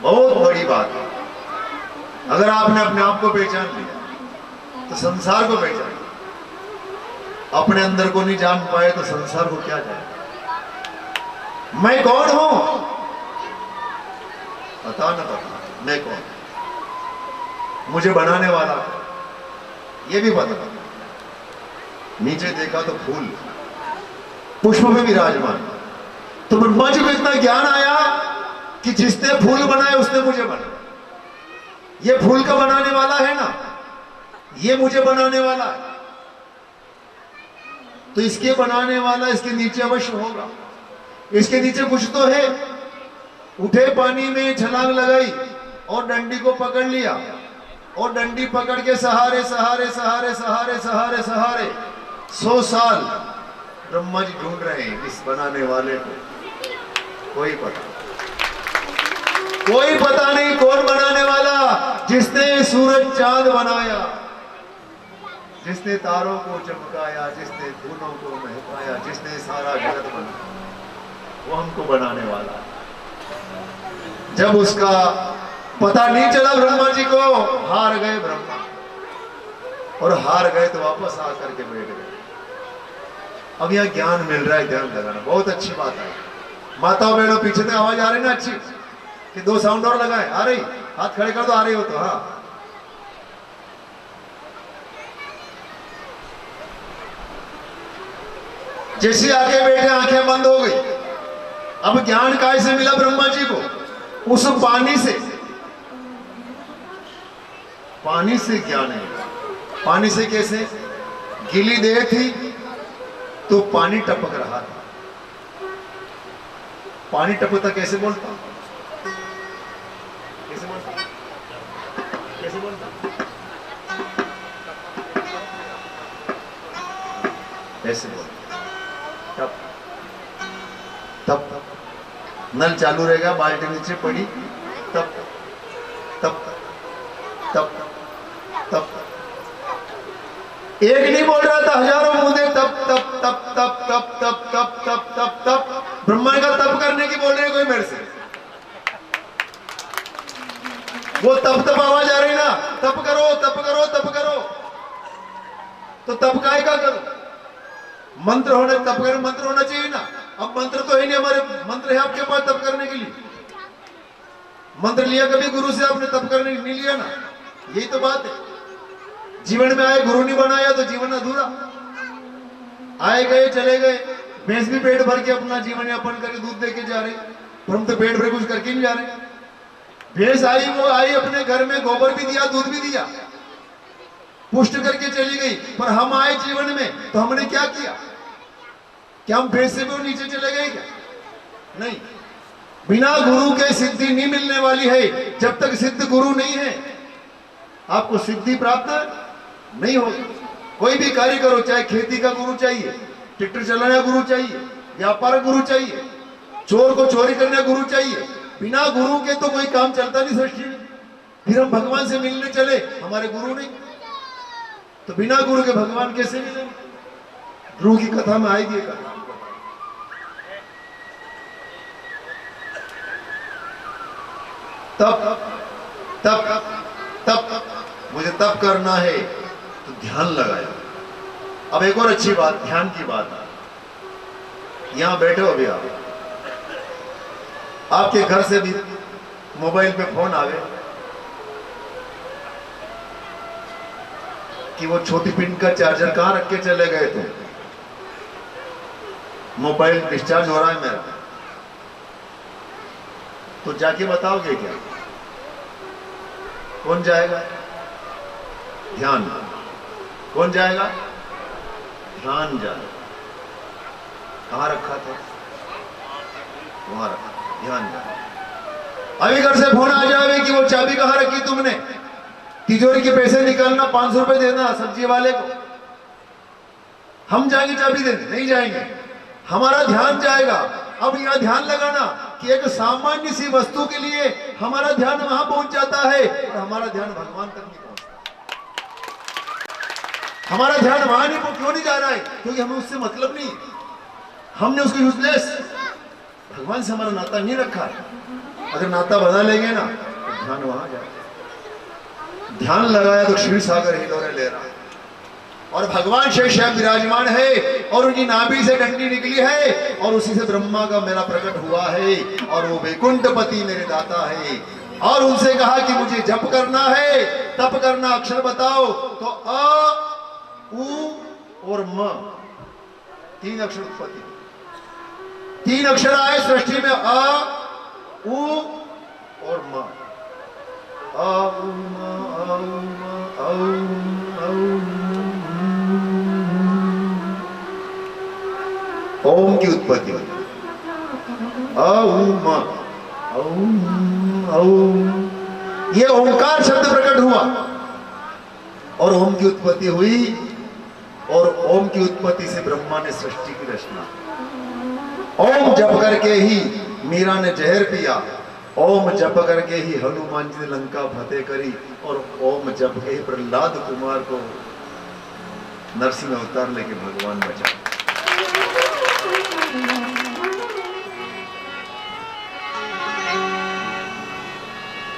बहुत बड़ी बात है। अगर आपने अपने आप को पहचान लिया तो संसार को पहचान लिया। अपने अंदर को नहीं जान पाए तो संसार को क्या जाने? मैं कौन हूं? पता ना पता, मैं कौन? मुझे बनाने वाला ये भी पता। नीचे देखा तो फूल पुष्प में विराजमान, तो ब्रह्मा जी को इतना ज्ञान आया कि जिसने फूल बनाए उसने मुझे बनाया। ये फूल का बनाने वाला है ना, ये मुझे बनाने वाला है, तो इसके बनाने वाला इसके नीचे अवश्य होगा। इसके नीचे कुछ तो है। उठे, पानी में छलांग लगाई और डंडी को पकड़ लिया, और डंडी पकड़ के सहारे सहारे सहारे सहारे सहारे सहारे 100 साल ब्रह्मा जी ढूंढ रहे हैं इस बनाने वाले को। कोई पता नहीं कौन बनाने वाला। जिसने सूरज चांद बनाया, जिसने तारों को चमकाया, जिसने फूलों को महकाया, जिसने सारा जगत बनाया, वो हमको बनाने वाला है। जब उसका पता नहीं चला ब्रह्मा जी को, हार गए ब्रह्मा, और हार गए तो वापस आकर के बैठ गए। अब यहां ज्ञान मिल रहा है, ध्यान लगाना, बहुत अच्छी बात है। माताओं बहनों, पीछे तक आवाज आ रही ना अच्छी? कि 2 साउंड और लगाए? आ रही? हाथ खड़े कर दो, आ रही हो तो। हाँ, जैसे आके बैठे, आंखें बंद हो गई। अब ज्ञान कैसे मिला ब्रह्मा जी को? उस पानी से। पानी से ज्ञान है। पानी से कैसे? गीली देह थी तो पानी टपक रहा था। पानी टपकता कैसे बोलता? कैसे बोलता? कैसे बोलता? ऐसे बोलता। तब तब नल चालू रहेगा, बाल्टी नीचे पड़ी, तब तब तब तब एक नहीं बोल रहा था, हजारों मुंह तब तब तब तब तब तब तब तब तब तब। ब्रह्मा का तप करने की बोल रहे कोई मेरे से? वो तब तब आवाज आ रही ना, तप करो तप करो तप करो। तो तप काय का करो? मंत्र होने, तप कर मंत्र होना चाहिए ना। अब मंत्र तो है नहीं हमारे, मंत्र है आपके पास तप करने के लिए। मंत्र लिया कभी गुरु से आपने? तप करने नहीं लिया ना। यही तो बात है। जीवन में आए, गुरु नहीं बनाया तो जीवन अधूरा। आए गए चले गए, भैंस भी पेट भर के अपना जीवन यापन करके दूध दे के जा रहे, पर हम तो पेट भर कुछ करके नहीं जा रहे। भैंस आई, वो आई अपने घर में, गोबर भी दिया, दूध भी दिया, पुष्ट करके चली गई। पर हम आए जीवन में तो हमने क्या किया? क्या हम भैंस से भी नीचे चले गए क्या? नहीं। बिना गुरु के सिद्धि नहीं मिलने वाली है। जब तक सिद्ध गुरु नहीं है आपको सिद्धि प्राप्त नहीं होगी। कोई भी कार्य करो, चाहे खेती का गुरु चाहिए, ट्रैक्टर चलाना गुरु चाहिए, व्यापार गुरु चाहिए, चोर को चोरी करने गुरु चाहिए। बिना गुरु के तो कोई काम चलता नहीं सृष्टि में। फिर हम भगवान से मिलने चले, हमारे गुरु नहीं, तो बिना गुरु के भगवान कैसे मिलेंगे? ध्रुव की कथा में आएगी कथा। तप तप तप मुझे तप करना है तो ध्यान लगाया। अब एक और अच्छी बात, ध्यान की बात है। यहां बैठे हो अभी आप, आपके घर से भी मोबाइल पे फोन आवे कि वो छोटी पिन का चार्जर कहां रख के चले गए थे, मोबाइल डिस्चार्ज हो रहा है मेरा, तो जाके बताओगे क्या? कौन जाएगा? ध्यान। कौन जाएगा? ध्यान जाएगा। कहाँ रखा था? वहां रखा, ध्यान देना। अभी घर से फोन आ जाए कि वो चाबी कहाँ रखी तुमने, तिजोरी के पैसे निकालना, 500 रुपए देना सब्जी वाले को। हम जाएंगे चाबी देने? नहीं जाएंगे, हमारा ध्यान जाएगा। अब यहां ध्यान लगाना कि एक सामान्य सी वस्तु के लिए हमारा ध्यान वहां पहुंच जाता है और हमारा ध्यान भगवान तक नहीं पहुंचता। हमारा ध्यान वहां नहीं, क्यों नहीं जा रहा है? क्योंकि हमें उससे मतलब नहीं, हमने उसको यूजलेस, भगवान से हमारा नाता नहीं रखा। अगर नाता बना लेंगे ना तो ध्यान वहां जाए। ध्यान लगाया तो क्षीर सागर हिलोरे ले रहा है और भगवान शेष विराजमान है और उनकी नाभि से डंडी निकली है और उसी से ब्रह्मा का मेरा प्रकट हुआ है और वो वैकुंठपति मेरे दाता है। और उनसे कहा कि मुझे जप करना है, तप करना, अक्षर बताओ। तो अ, उ और म, 3 अक्षर उत्पत्ति, 3 अक्षर आए सृष्टि में, अ, उ और म। अ, उ, म, अ, उ, म, अ, उ, अ, उ, ओम की उत्पत्ति हुई। ये ओंकार शब्द प्रकट हुआ और ओम की उत्पत्ति हुई और ओम की उत्पत्ति से ब्रह्मा ने सृष्टि की रचना। ओम जप करके ही मीरा ने जहर पिया, ओम जप करके ही हनुमान जी ने लंका फतेह करी और ओम जप के ही प्रहलाद कुमार को नरसिंह अवतार लेके भगवान बचा।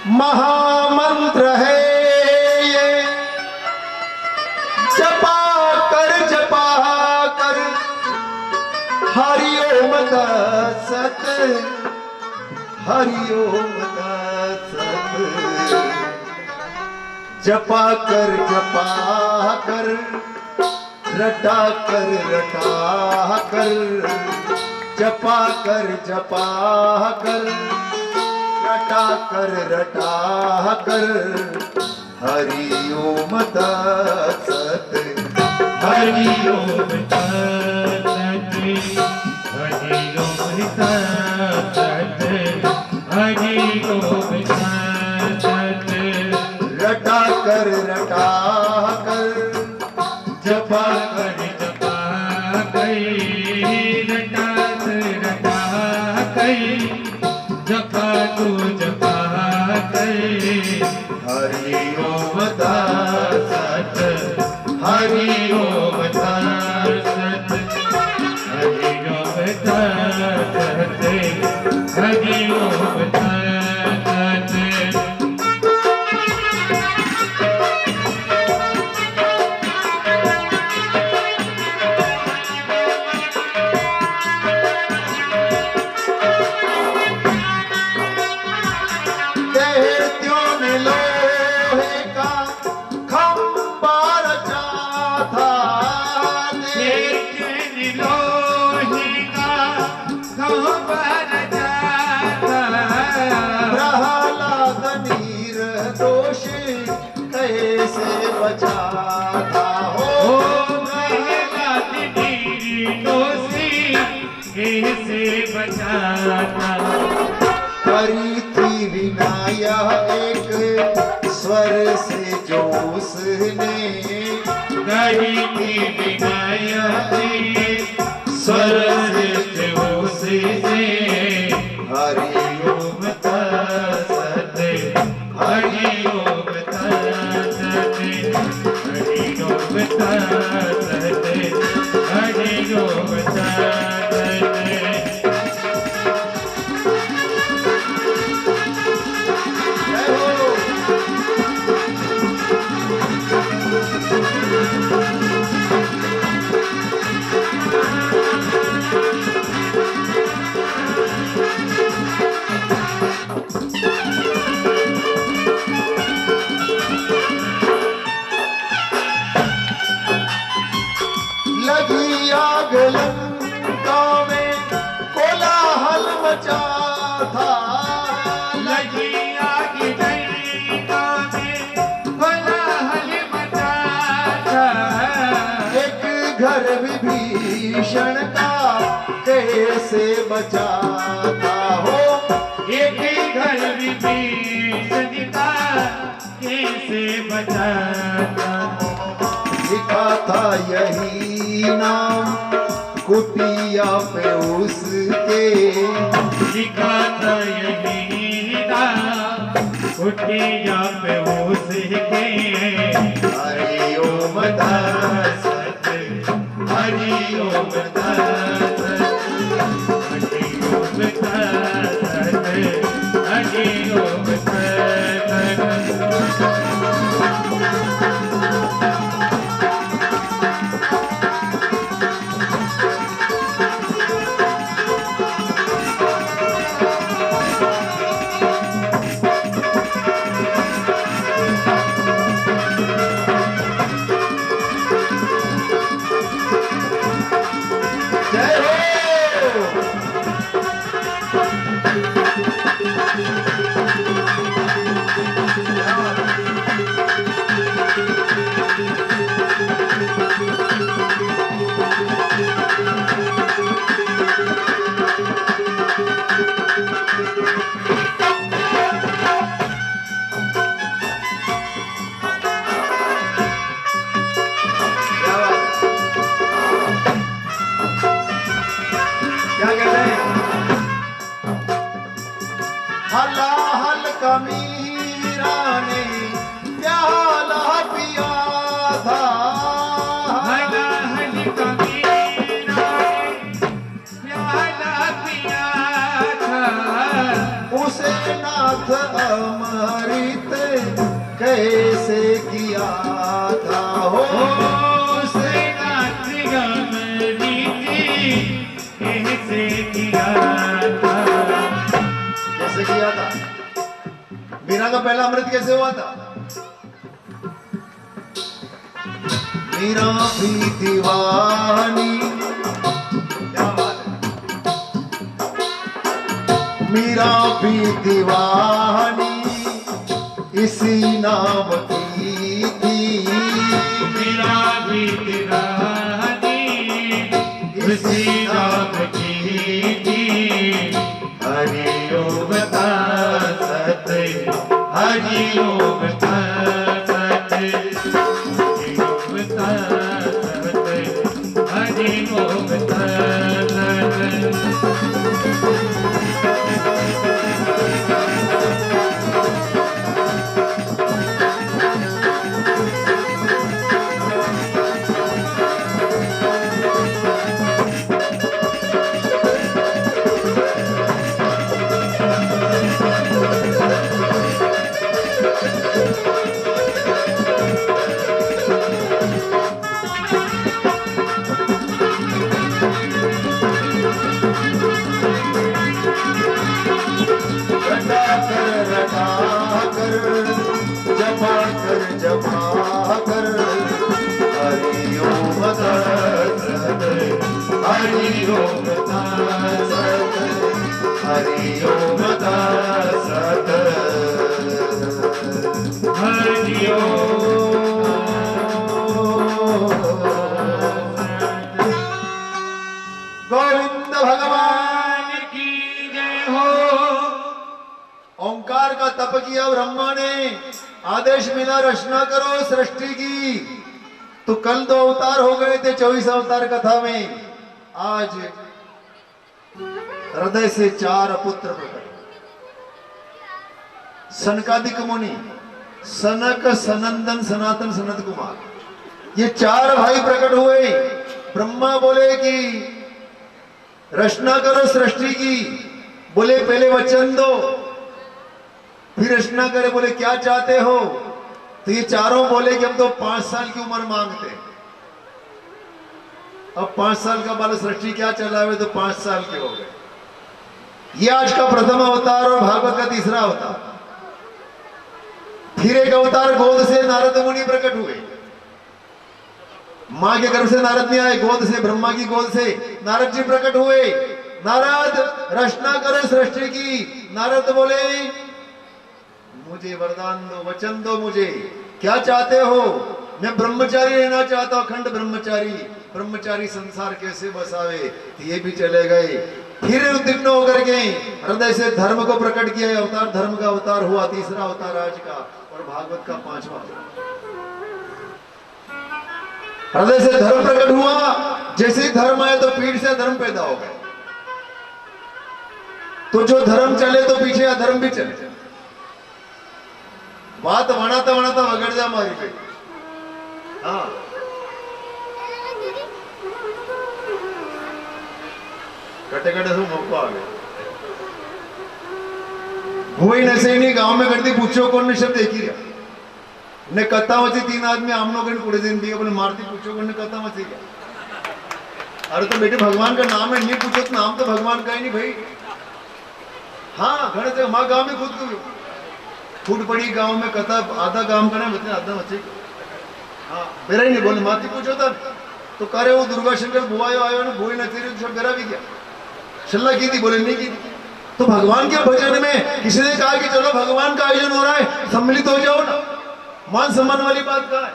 महामंत्र है ये, जपा कर हरि ओम तत्सत, हरि ओम तत्सत। जपा कर रटा कर, जपा कर रटा कर, हरि ओम तत्सत, हरि ओम तत्सत, हरि ओम तत्सत, हरि ओम तत्सत। रटा कर जपा कर रटा कर, जपा कर, हरि ओम तत्सत, हरि ओम तत्सत, हरि ओम तत्सत, हरि ओम तत्सत। करी थी विनाया एक स्वर से जो उसने, करी थी विनाया एक स्वर से जो उसने। हरि ओम तत्सत, हरि ओम तत्सत, हरि ओम तत्सत, हरि ओम तत्सत। लगी आग लंका में कोलाहल मचा था, लगी आग लंका में कोलाहल मचा था। एक घर विभीषण का कैसे बचाता हो। एक घर विभीषण का कैसे बचाता। लिखा था यही नाम कुटिया पे उसके। लिखा था यही नाम कुटिया पे उसके। हरि ओम तत्सत, हरि ओम तत्सत, हरि ओम तत्सत, हरि ओम जय हो। क्या कहते हैं? हला हल कमीरा ने प्याला पिया था। हला हल कमीरा प्याला पिया था। उसे नाथ अमृत कैसे किया था हो। उसे नाथ अमृत कैसे किया था। कैसे किया था? मीरा का पहला अमृत कैसे हुआ था? मीरा भी दीवानी, क्या बात है? मीरा भी दीवानी इसी नाम की थी। मेरा भी दीवानी इसी नाम की थी। हरि ओम तत्सत, हरि ओम तत्सत, हरि ओम तत्सत, हरि ओम तत्सत। जपा कर हरि ओम तत्सत, हरि ओम तत्सत, हरि ओम तत्सत, हरि ओम। गोविंद भगवान की जय हो। ओंकार का तप किया ब्रह्मा ने, आदेश मिला रचना करो सृष्टि की। तो कल 2 अवतार हो गए थे 24 अवतार कथा में। आज हृदय से 4 पुत्र प्रकट। सनकादिक मुनि, सनक, सनंदन, सनातन, सनत कुमार, ये 4 भाई प्रकट हुए। ब्रह्मा बोले कि रचना करो सृष्टि की। बोले पहले वचन दो, फिर रचना करे। बोले क्या चाहते हो? तो ये चारों बोले कि हम तो 5 साल की उम्र मांगते हैं। अब 5 साल का बाल सृष्टि क्या चला हुए, तो 5 साल के हो गए। ये आज का प्रथम अवतार और भागवत का तीसरा अवतार। फिर एक अवतार गोद से नारद मुनि प्रकट हुए। मां के गर्भ से नारद नहीं आए, गोद से, ब्रह्मा की गोद से नारद जी प्रकट हुए। नारद रचना करो सृष्टि की। नारद बोले मुझे वरदान दो, वचन दो मुझे, क्या चाहते हो? मैं ब्रह्मचारी रहना चाहता हूं, अखंड ब्रह्मचारी। ब्रह्मचारी संसार कैसे बसावे, तो ये भी चले गए। फिर उद्विग्न होकर के हृदय से धर्म को प्रकट किया, अवतार धर्म का अवतार हुआ, तीसरा अवतार आज का और भागवत का 5वां। हृदय से धर्म प्रकट हुआ, जैसे ही धर्म आया तो पीठ से धर्म पैदा हो गए। तो जो धर्म चले तो पीछे अधर्म भी चले। बात बनाता बनाता वगड़ जा मारी पे। हाँ, कटे कटे से मौका आ गया। हुई नशे गांव में करती, पूछो कौन ने शब्द एक ही रहा ने कथा वची 3 आदमी आमनो के पूरे दिन भी अपने मारती, पूछो कौन ने कथा वची क्या। अरे तो बेटे भगवान का नाम है, नहीं पूछो तो नाम तो भगवान का ही नहीं भाई। हाँ घणे से हमारे गांव में खुद फूट पड़ी गांव में कथा, आधा काम करना बच्चे आधा बच्चे। हाँ मेरा ही नहीं बोले माती पूछो था तो करे वो दुर्गा शंकर बुआयो आयो ने बुई न तेरे सब मेरा भी क्या सल्ला की थी, बोले नहीं की थी। तो भगवान के भजन में किसी ने कहा कि चलो भगवान का आयोजन हो रहा है, सम्मिलित हो जाओ ना। मान सम्मान वाली बात कहाँ है,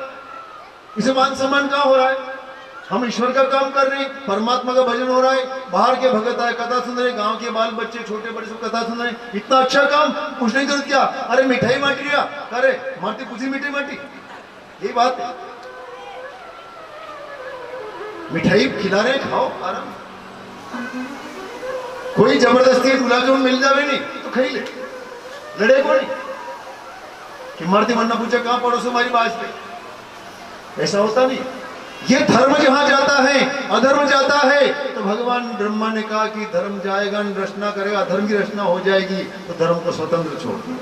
इसे मान सम्मान कहाँ हो रहा है। हम ईश्वर का काम कर रहे हैं, परमात्मा का भजन हो रहा है, बाहर के भगत आए कथा सुन रहे, गांव के बाल बच्चे छोटे बड़े सब कथा सुन रहे, इतना अच्छा काम कुछ नहीं जरूरत क्या। अरे मिठाई बांट रिया, अरे मारती कुछ ही मिठाई बांटी, यही बात है। मिठाई खिला रहे खाओ आराम, कोई जबरदस्ती गुलाब जामुन मिल जावे नहीं तो खाई ले, लड़े को नहीं कि मारती मन्ना पूछा कहां पड़ोस हमारी बात पे, ऐसा होता नहीं। ये धर्म जहां जाता है अधर्म जाता है, तो भगवान ब्रह्मा ने कहा कि धर्म जाएगा रचना करेगा, अधर्म की रचना हो जाएगी, तो धर्म को स्वतंत्र छोड़ दिया।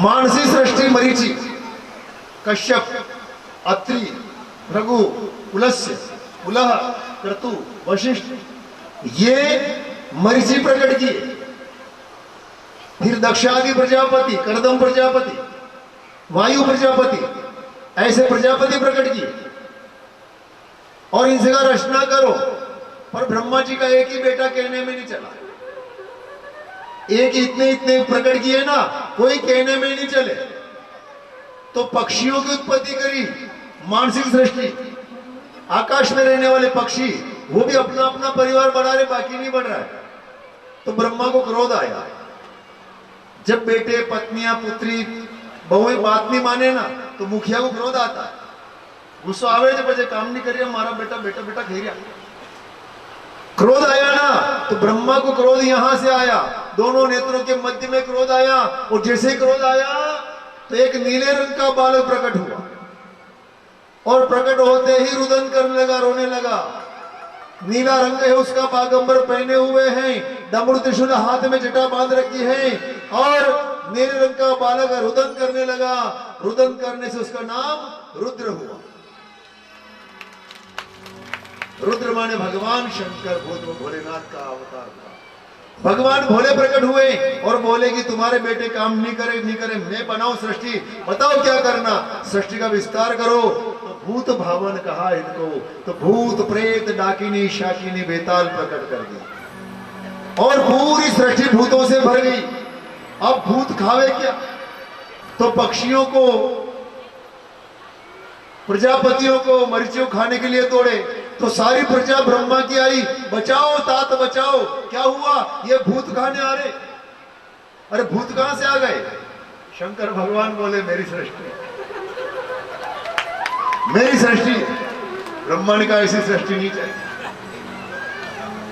मानसी सृष्टि मरीचि, कश्यप, अत्रि, भृगु, पुलस्त्य, पुलह, क्रतु, वशिष्ठ, ये मरीचि प्रकट किए। फिर दक्षादि प्रजापति, कर्दम प्रजापति, वायु प्रजापति, ऐसे प्रजापति प्रकट किए और इनसे का रचना करो। पर ब्रह्मा जी का एक ही बेटा कहने में नहीं चला, एक इतने इतने प्रकट किए ना, कोई कहने में नहीं चले। तो पक्षियों की उत्पत्ति करी, मानसिक सृष्टि, आकाश में रहने वाले पक्षी वो भी अपना अपना परिवार बढ़ा रहे, बाकी नहीं बढ़ रहा है। तो ब्रह्मा को क्रोध आया, जब बेटे पत्नियां पुत्री बहुएं बात नहीं माने ना, तो मुखिया को क्रोध आता है, गुस्सा आवे जब बजे काम नहीं करिए, हमारा बेटा बेटा बेटा खेरिया, क्रोध आया ना। तो ब्रह्मा को क्रोध यहां से आया, दोनों नेत्रों के मध्य में क्रोध आया, और जैसे ही क्रोध आया तो एक नीले रंग का बालक प्रकट हुआ, और प्रकट होते ही रुदन करने लगा, रोने लगा। नीला रंग है उसका, बागंबर पहने हुए हैं, डमरू त्रिशूल हाथ में जटा बांध रखी है, और नीले रंग का बालक रुदन करने लगा। रुदन करने से उसका नाम रुद्र हुआ। रुद्र माने भगवान शंकर, भोलेनाथ का अवतार था। भगवान भोले प्रकट हुए और बोले कि तुम्हारे बेटे काम नहीं करे, मैं बनाऊं सृष्टि, बताओ क्या करना, सृष्टि का विस्तार करो। तो भूत भावन कहा इनको, तो भूत प्रेत डाकिनी शाकिनी बेताल प्रकट कर दी और पूरी सृष्टि भूतों से भर गई। अब भूत खावे क्या, तो पक्षियों को, प्रजापतियों को मरीचियों खाने के लिए तोड़े, तो सारी प्रजा ब्रह्मा की आई, बचाओ तात बचाओ। क्या हुआ, ये भूत खाने आ रहे। अरे भूत कहां से आ गए, शंकर भगवान बोले मेरी सृष्टि, मेरी सृष्टि। ब्रह्मा ने कहा ऐसी सृष्टि नहीं चाहिए,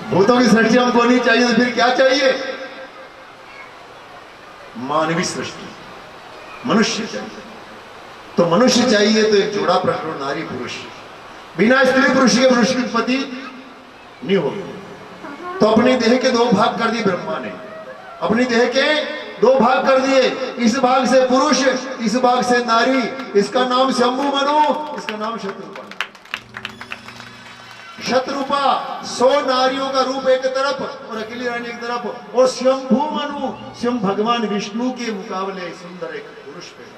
भूतों की सृष्टि हमको नहीं चाहिए, तो फिर क्या चाहिए, मानवीय सृष्टि, मनुष्य चाहिए। तो मनुष्य चाहिए तो एक जोड़ा प्रकट, नारी पुरुष, बिना स्त्री पुरुष के मनुष्य की उत्पत्ति नहीं होगी। तो अपनी देह के 2 भाग कर दिए ब्रह्मा ने, अपनी देह के 2 भाग कर दिए, इस भाग से पुरुष, इस भाग से नारी। इसका नाम शंभु मनु, इसका नाम शत्रुपा। शत्रुपा 100 नारियों का रूप एक तरफ और अकेली रानी एक तरफ, और शंभु मनु, स्वयं भगवान विष्णु के मुकाबले सुंदर एक पुरुष पैदा।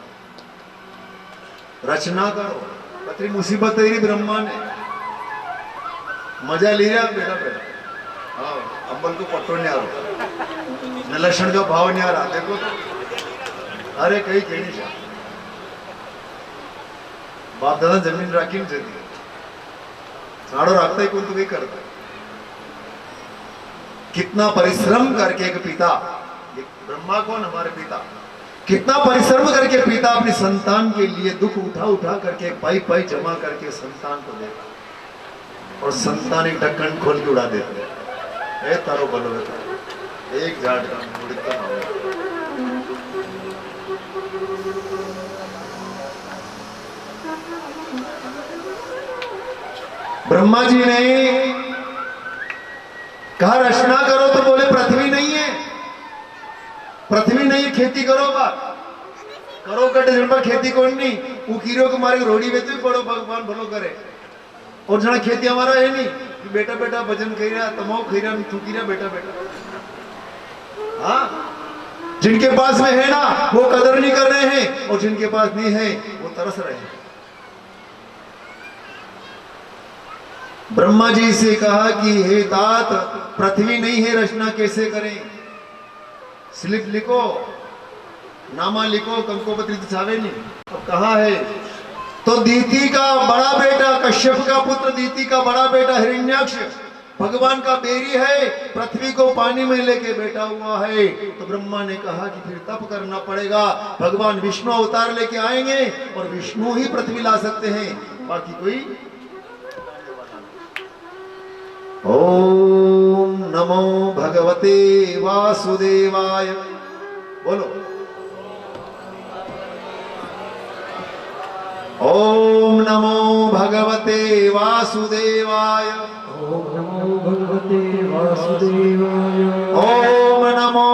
रचना करो, पत्री मुसीबत तेरी ब्रह्मा ने, मजा ले रहा बेटा बेटा। हाँ अम्बल को पट्टो नहीं आ रहा, न लक्षण का भाव नहीं आ रहा, देखो तो अरे कहीं कहीं नहीं। बाप दादा जमीन राखी जदी झाड़ो राखता ही कौन तो वही करता है। कितना परिश्रम करके एक पिता, ब्रह्मा कौन हमारे पिता, कितना परिश्रम करके पिता अपनी संतान के लिए दुख उठा उठा करके पाई पाई जमा करके संतान को देता और संतान एक ढक्कन खोल के उड़ा देते हैं। तारो बलो एक झाड़ का ब्रह्मा जी ने कहा रचना करो तो बोले पृथ्वी नहीं है, पृथ्वी नहीं है, खेती करो बात करो कटे जन पर खेती कौन नहीं वो कीड़ों को मारे रोड़ी बेचते भी पड़ो भगवान भलो करे। और जना खेती हमारा है नहीं कि बेटा बेटा भजन खी रहा तमाओ खी रहा मिठू खी रहा बेटा बेटा। हाँ जिनके पास में है ना वो कदर नहीं कर रहे हैं और जिनके पास नहीं है वो तरस रहे हैं। ब्रह्मा जी से कहा कि हे तात पृथ्वी नहीं है रचना कैसे करें, स्लिप लिखो नामा लिखो कंकोपत्री दिखावे नहीं। अब कहा है तो दीति का बड़ा बेटा कश्यप का पुत्र दीति का बड़ा बेटा हिरण्याक्ष भगवान का बेरी है, पृथ्वी को पानी में लेके बैठा हुआ है। तो ब्रह्मा ने कहा कि फिर तप करना पड़ेगा, भगवान विष्णु अवतार लेके आएंगे और विष्णु ही पृथ्वी ला सकते हैं, बाकी कोई। ओम नमो भगवते वासुदेवाय बोलो। ओम नमो भगवते वासुदेवाय। ओम नमो भगवते वासुदेवाय। ओम नमो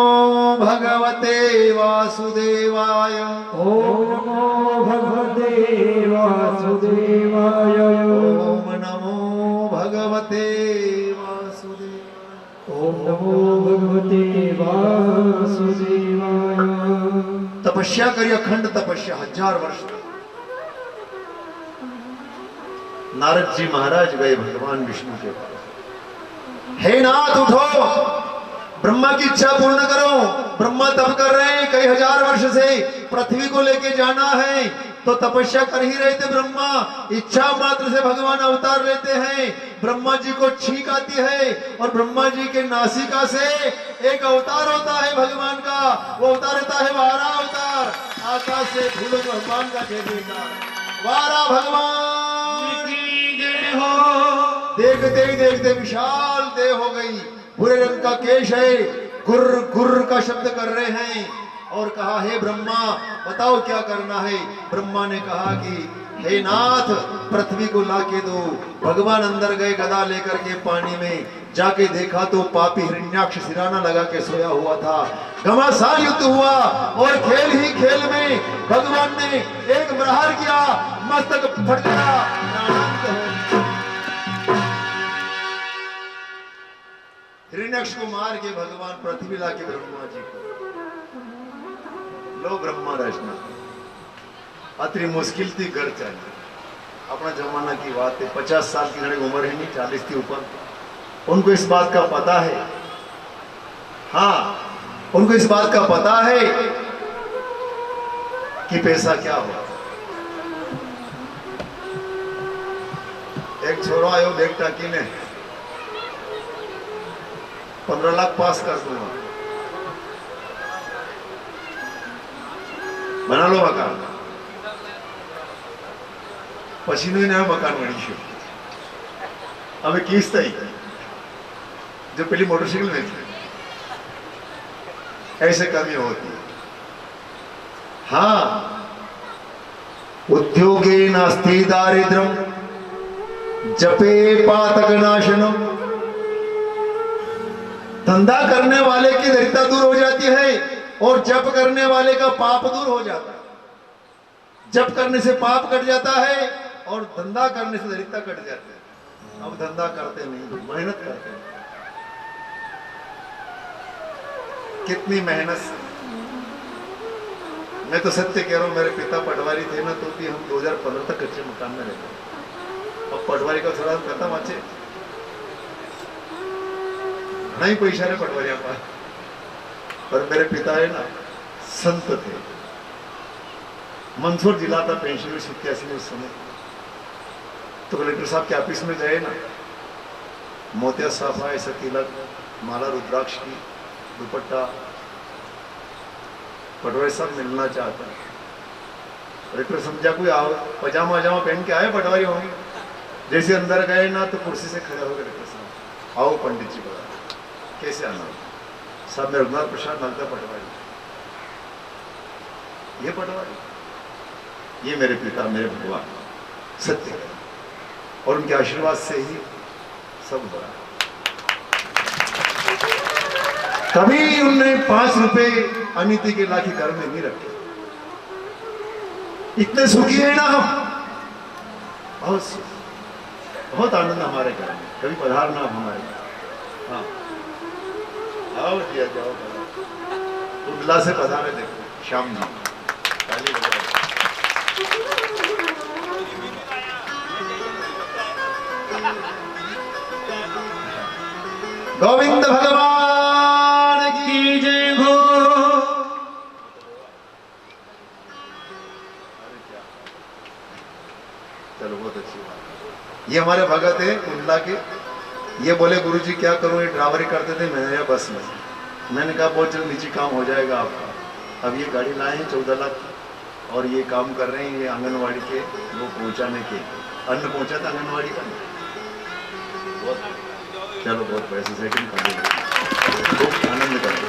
भगवते वासुदेवाय। ओम नमो भगवते वासुदेवाय। ओम नमो भगवते वासुदेवाय। ओम नमो भगवते वासुदेवाय। तपस्या करी, अखंड तपस्या 1000 वर्ष तक। नारद जी महाराज गए भगवान विष्णु के पास, हे नाथ उठो ब्रह्मा की इच्छा पूर्ण करो। ब्रह्मा तप कर रहे हैं कई 1000 वर्ष से, पृथ्वी को लेके जाना है तो तपस्या कर ही रहे थे ब्रह्मा। इच्छा मात्र से भगवान अवतार लेते हैं। ब्रह्मा जी को छींक आती है और ब्रह्मा जी के नासिका से एक अवतार होता है भगवान का, वो अवतार होता है वारा अवतार। आकाश से फूलों भगवान का देगा वारा भगवान हो। देखते ही देखते विशाल देह हो गई, भूरे रंग का केश है, गुर गुर का शब्द कर रहे हैं और कहा हे ब्रह्मा बताओ क्या करना है। ब्रह्मा ने कहा कि हे नाथ पृथ्वी को लाके दो। भगवान अंदर गए गदा लेकर के पानी में, जाके देखा तो पापी हिरण्याक्ष सिराना लगा के सोया हुआ था। घमासान युद्ध हुआ और खेल ही खेल में भगवान ने एक प्रहार किया, मस्तक फट गया, प्राणांत हो। हिरण्याक्ष को मार के भगवान पृथ्वी लाके ब्रह्मा जी को लो ब्रह्मा रचना। अति मुश्किल थी घर चाहिए, अपना जमाना की बात है, 50 साल की लड़की उम्र है नहीं, 40 के ऊपर। उनको इस बात का पता है, हाँ उनको इस बात का पता है कि पैसा क्या हो। एक छोरा आयो देख टाकी ने 15 लाख पास कर दूंगा, बना लो मकान। पसीनो ही नया मकान बनी छो। अब किस थी जो पहली मोटरसाइकिल में थी, ऐसे कमी होती। हाँ उद्योगे नास्ति दारिद्र्यम जपे पातक नाशनम। धंधा करने वाले की दरिद्रता दूर हो जाती है और जप करने वाले का पाप दूर हो जाता है। जप करने से पाप कट जाता है और धंधा करने से दरिद्रता कट जाती है। अब धंधा करते नहीं, मेहनत करते हैं। कितनी मेहनत से, मैं तो सत्य कह रहा हूं, मेरे पिता पटवारी थे ना तो भी हम 2015 तक कच्चे मकान में रहते। अब पटवारी का थोड़ा खत्म अच्छे नहीं पैसा रे पटवारिया पास, पर मेरे पिता है ना संत थे। मंदसौर जिला था, पेंशन 87 में उस समय तो कलेक्टर साहब के ऑफिस में गए ना, मोतिया साफा, ऐसा तिलक, माला रुद्राक्ष की, दुपट्टा, पटवारी साहब मिलना चाहता है। कलेक्टर समझा कोई आओ पजामा वजामा पहन के आए पटवारी होंगे। जैसे अंदर गए ना तो कुर्सी से खड़े हो गए कलेक्टर साहब, आओ पंडित जी बोला, कैसे आना? साहब मैं रघुनाथ प्रसाद नलता पटवारी। ये पटवारी, ये मेरे पिता, मेरे भगवान सत्य है, और उनके आशीर्वाद से ही सब हुआ। कभी उनने 5 रुपए अनिति के लाके घर में नहीं रखे। इतने सुखी है ना हम, बहुत आनंद हमारे घर में। कभी पधारना आप हमारे घर। हाँ आओ जी, जाओ उदला से पधारे। देखो शाम जी पहले गोविंद भगवान की जय हो। चलो बहुत अच्छी बात। ये हमारे भगत है कुंडला के। ये बोले गुरुजी क्या करूं, ये ड्राइवरी करते थे मैं बस में। मैंने कहा बहुत जल्द नीचे काम हो जाएगा आपका। अब ये गाड़ी लाए हैं 14 लाख की, और ये काम कर रहे हैं ये आंगनवाड़ी के वो पहुंचाने के। अन्न पहुंचा था आंगनवाड़ी का। चलो बहुत पैसे सेटिंग कर दो, खूब आनंद कर दो।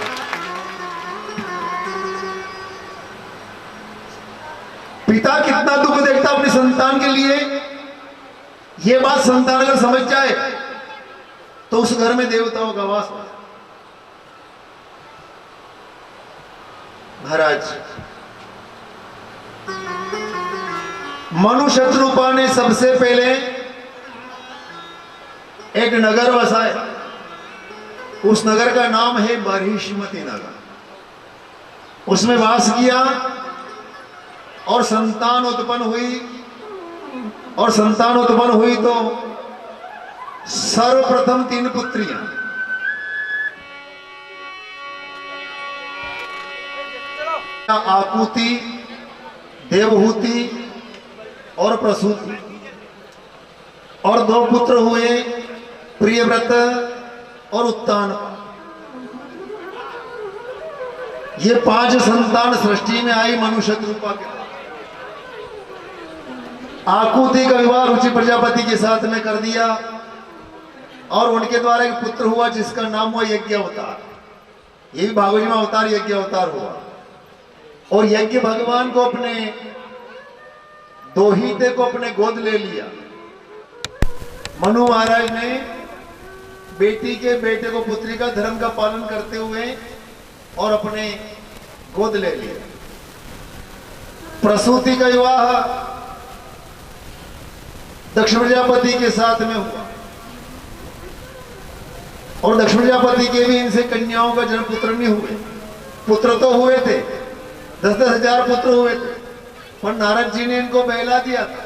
पिता कितना दुख देखता अपनी संतान के लिए, ये बात संतान अगर समझ जाए तो उस घर में देवताओं का वास हो। महाराज मनु शत्रुपा ने सबसे पहले एक नगर बसाया। उस नगर का नाम है बरहिष्मती नगर। उसमें वास किया और संतान उत्पन्न हुई तो सर्वप्रथम 3 पुत्रियां, आकुति, देवहूति और प्रसूति, और 2 पुत्र हुए प्रियव्रत और उत्तान। ये 5 संतान सृष्टि में आई मनुष्य रूपा के। आकुति का विवाह रुचि प्रजापति के साथ में कर दिया, और उनके द्वारा एक पुत्र हुआ जिसका नाम हुआ यज्ञ अवतार। ये भी भागवत में अवतार यज्ञ अवतार हुआ। और यज्ञ भगवान को अपने दोहिते को अपने गोद ले लिया। मनु महाराज ने बेटी के बेटे को पुत्री का धर्म का पालन करते हुए और अपने गोद ले लिया। प्रसूति का विवाह दक्ष प्रजापति के साथ में हुआ, और दक्ष प्रजापति के भी इनसे कन्याओं का जन्म पुत्र नहीं हुए। पुत्र तो हुए थे, 10-10 हजार पुत्र हुए थे, पर नारद जी ने इनको बहला दिया था।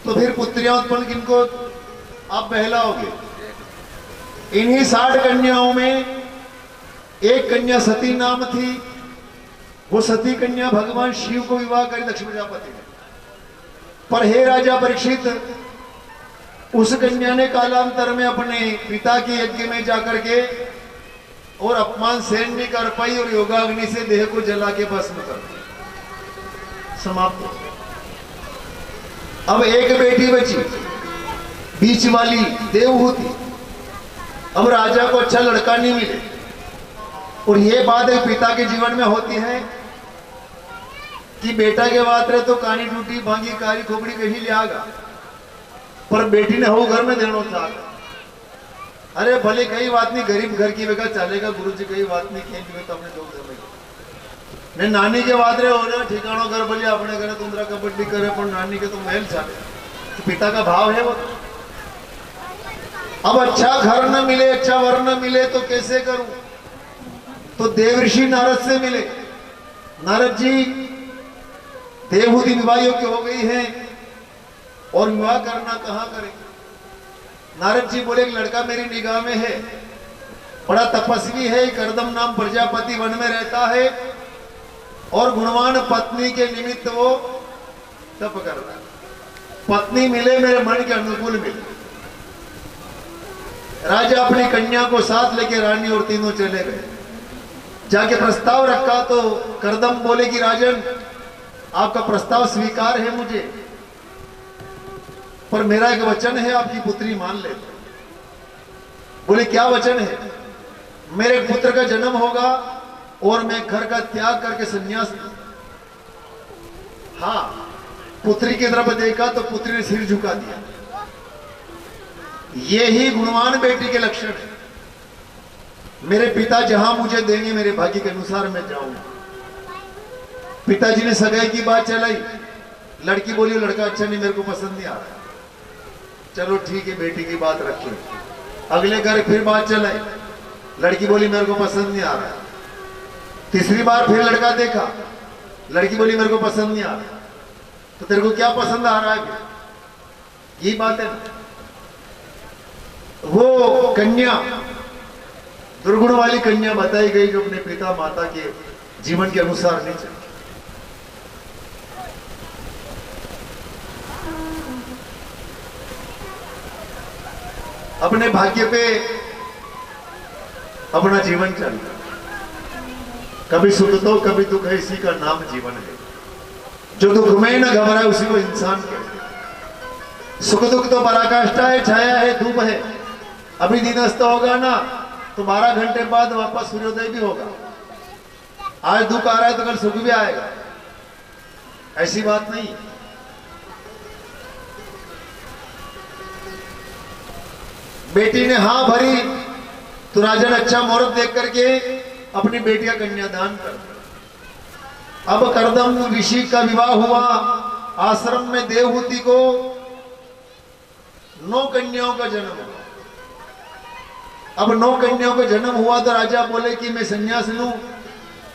तो फिर पुत्रियां उत्पन्न किनको आप बहलाओगे? इन्हीं 60 कन्याओं में एक कन्या सती नाम थी। वो सती कन्या भगवान शिव को विवाह करी दक्ष प्रजापति ने। पर हे राजा परीक्षित, उस कन्या ने कालांतर में अपने पिता के यज्ञ में जाकर के और अपमान सहन नहीं कर पाई और योगाग्नि से देह को जला के भस्म कर दिया, समाप्त हो गया। अब एक बेटी बची, बीच वाली देवहूति। अब राजा को अच्छा लड़का नहीं मिले, और ये बात एक पिता के जीवन में होती है कि बेटा के बात रहे तो कानी टूटी भांगी कारी खोपड़ी कहीं ले आगा, पर बेटी ने हो घर में देना था। अरे भले कई बात नहीं, गरीब घर की बेगा चलेगा, गुरु जी कई बात नहीं खेल में तो अपने लोग ने नानी के बात रहे हो ना ठिकानो घर भले अपने घर तुमरा कबड्डी करे, पर नानी के तो महल चले, तो पिता का भाव है वो। अब अच्छा घर न मिले, अच्छा वर न मिले तो कैसे करूं? तो देवऋषि नारद से मिले। नारद जी देवहूति विवाह योग्य हो गई है, और विवाह करना कहां करें? नारद जी बोले एक लड़का मेरी निगाह में है, बड़ा तपस्वी है, करदम नाम प्रजापति वन में रहता है, और गुणवान पत्नी के निमित्त वो तप करना, पत्नी मिले मेरे मन के अनुकूल मिले। राजा अपनी कन्या को साथ लेके रानी और तीनों चले गए। जाके प्रस्ताव रखा तो करदम बोले कि राजन, आपका प्रस्ताव स्वीकार है मुझे, पर मेरा एक वचन है, आपकी पुत्री मान ले। बोले क्या वचन है? मेरे पुत्र का जन्म होगा और मैं घर का त्याग करके संन्यास। हाँ, पुत्री की तरफ देखा तो पुत्री ने सिर झुका दिया। ये ही गुणवान बेटी के लक्षण है। मेरे पिता जहां मुझे देंगे मेरे भाग्य के अनुसार मैं जाऊंगा। पिताजी ने सगाई की बात चलाई, लड़की बोली लड़का अच्छा नहीं, मेरे को पसंद नहीं आ रहा। चलो ठीक है, बेटी की बात रखी। अगले घर फिर बात चलाई, लड़की बोली मेरे को पसंद नहीं आ रहा। तीसरी बार फिर लड़का देखा, लड़की बोली मेरे को पसंद नहीं आ रहा। तो तेरे को क्या पसंद आ रहा है? यही बात है ना। वो कन्या दुर्गुण वाली कन्या बताई गई जो अपने पिता माता के जीवन के अनुसार नहीं चली। अपने भाग्य पे अपना जीवन चल, कभी सुख तो कभी दुख है, इसी का नाम जीवन है। जो दुख में न घबराए उसी को इंसान कहते। सुख दुख तो पराकाष्ठा है, छाया है, धूप है। अभी दिन अस्त होगा ना तो 12 घंटे बाद वापस सूर्योदय भी होगा। आज दुख आ रहा है तो कल सुख भी आएगा, ऐसी बात नहीं। बेटी ने हाँ भरी तो राजा ने अच्छा मुहूर्त देख करके अपनी बेटी का कन्यादान कर दिया। अब करदम ऋषि का विवाह हुआ। आश्रम में देवहूति को 9 कन्याओं का जन्म हुआ। अब 9 कन्याओं का जन्म हुआ तो राजा बोले कि मैं संन्यास लूं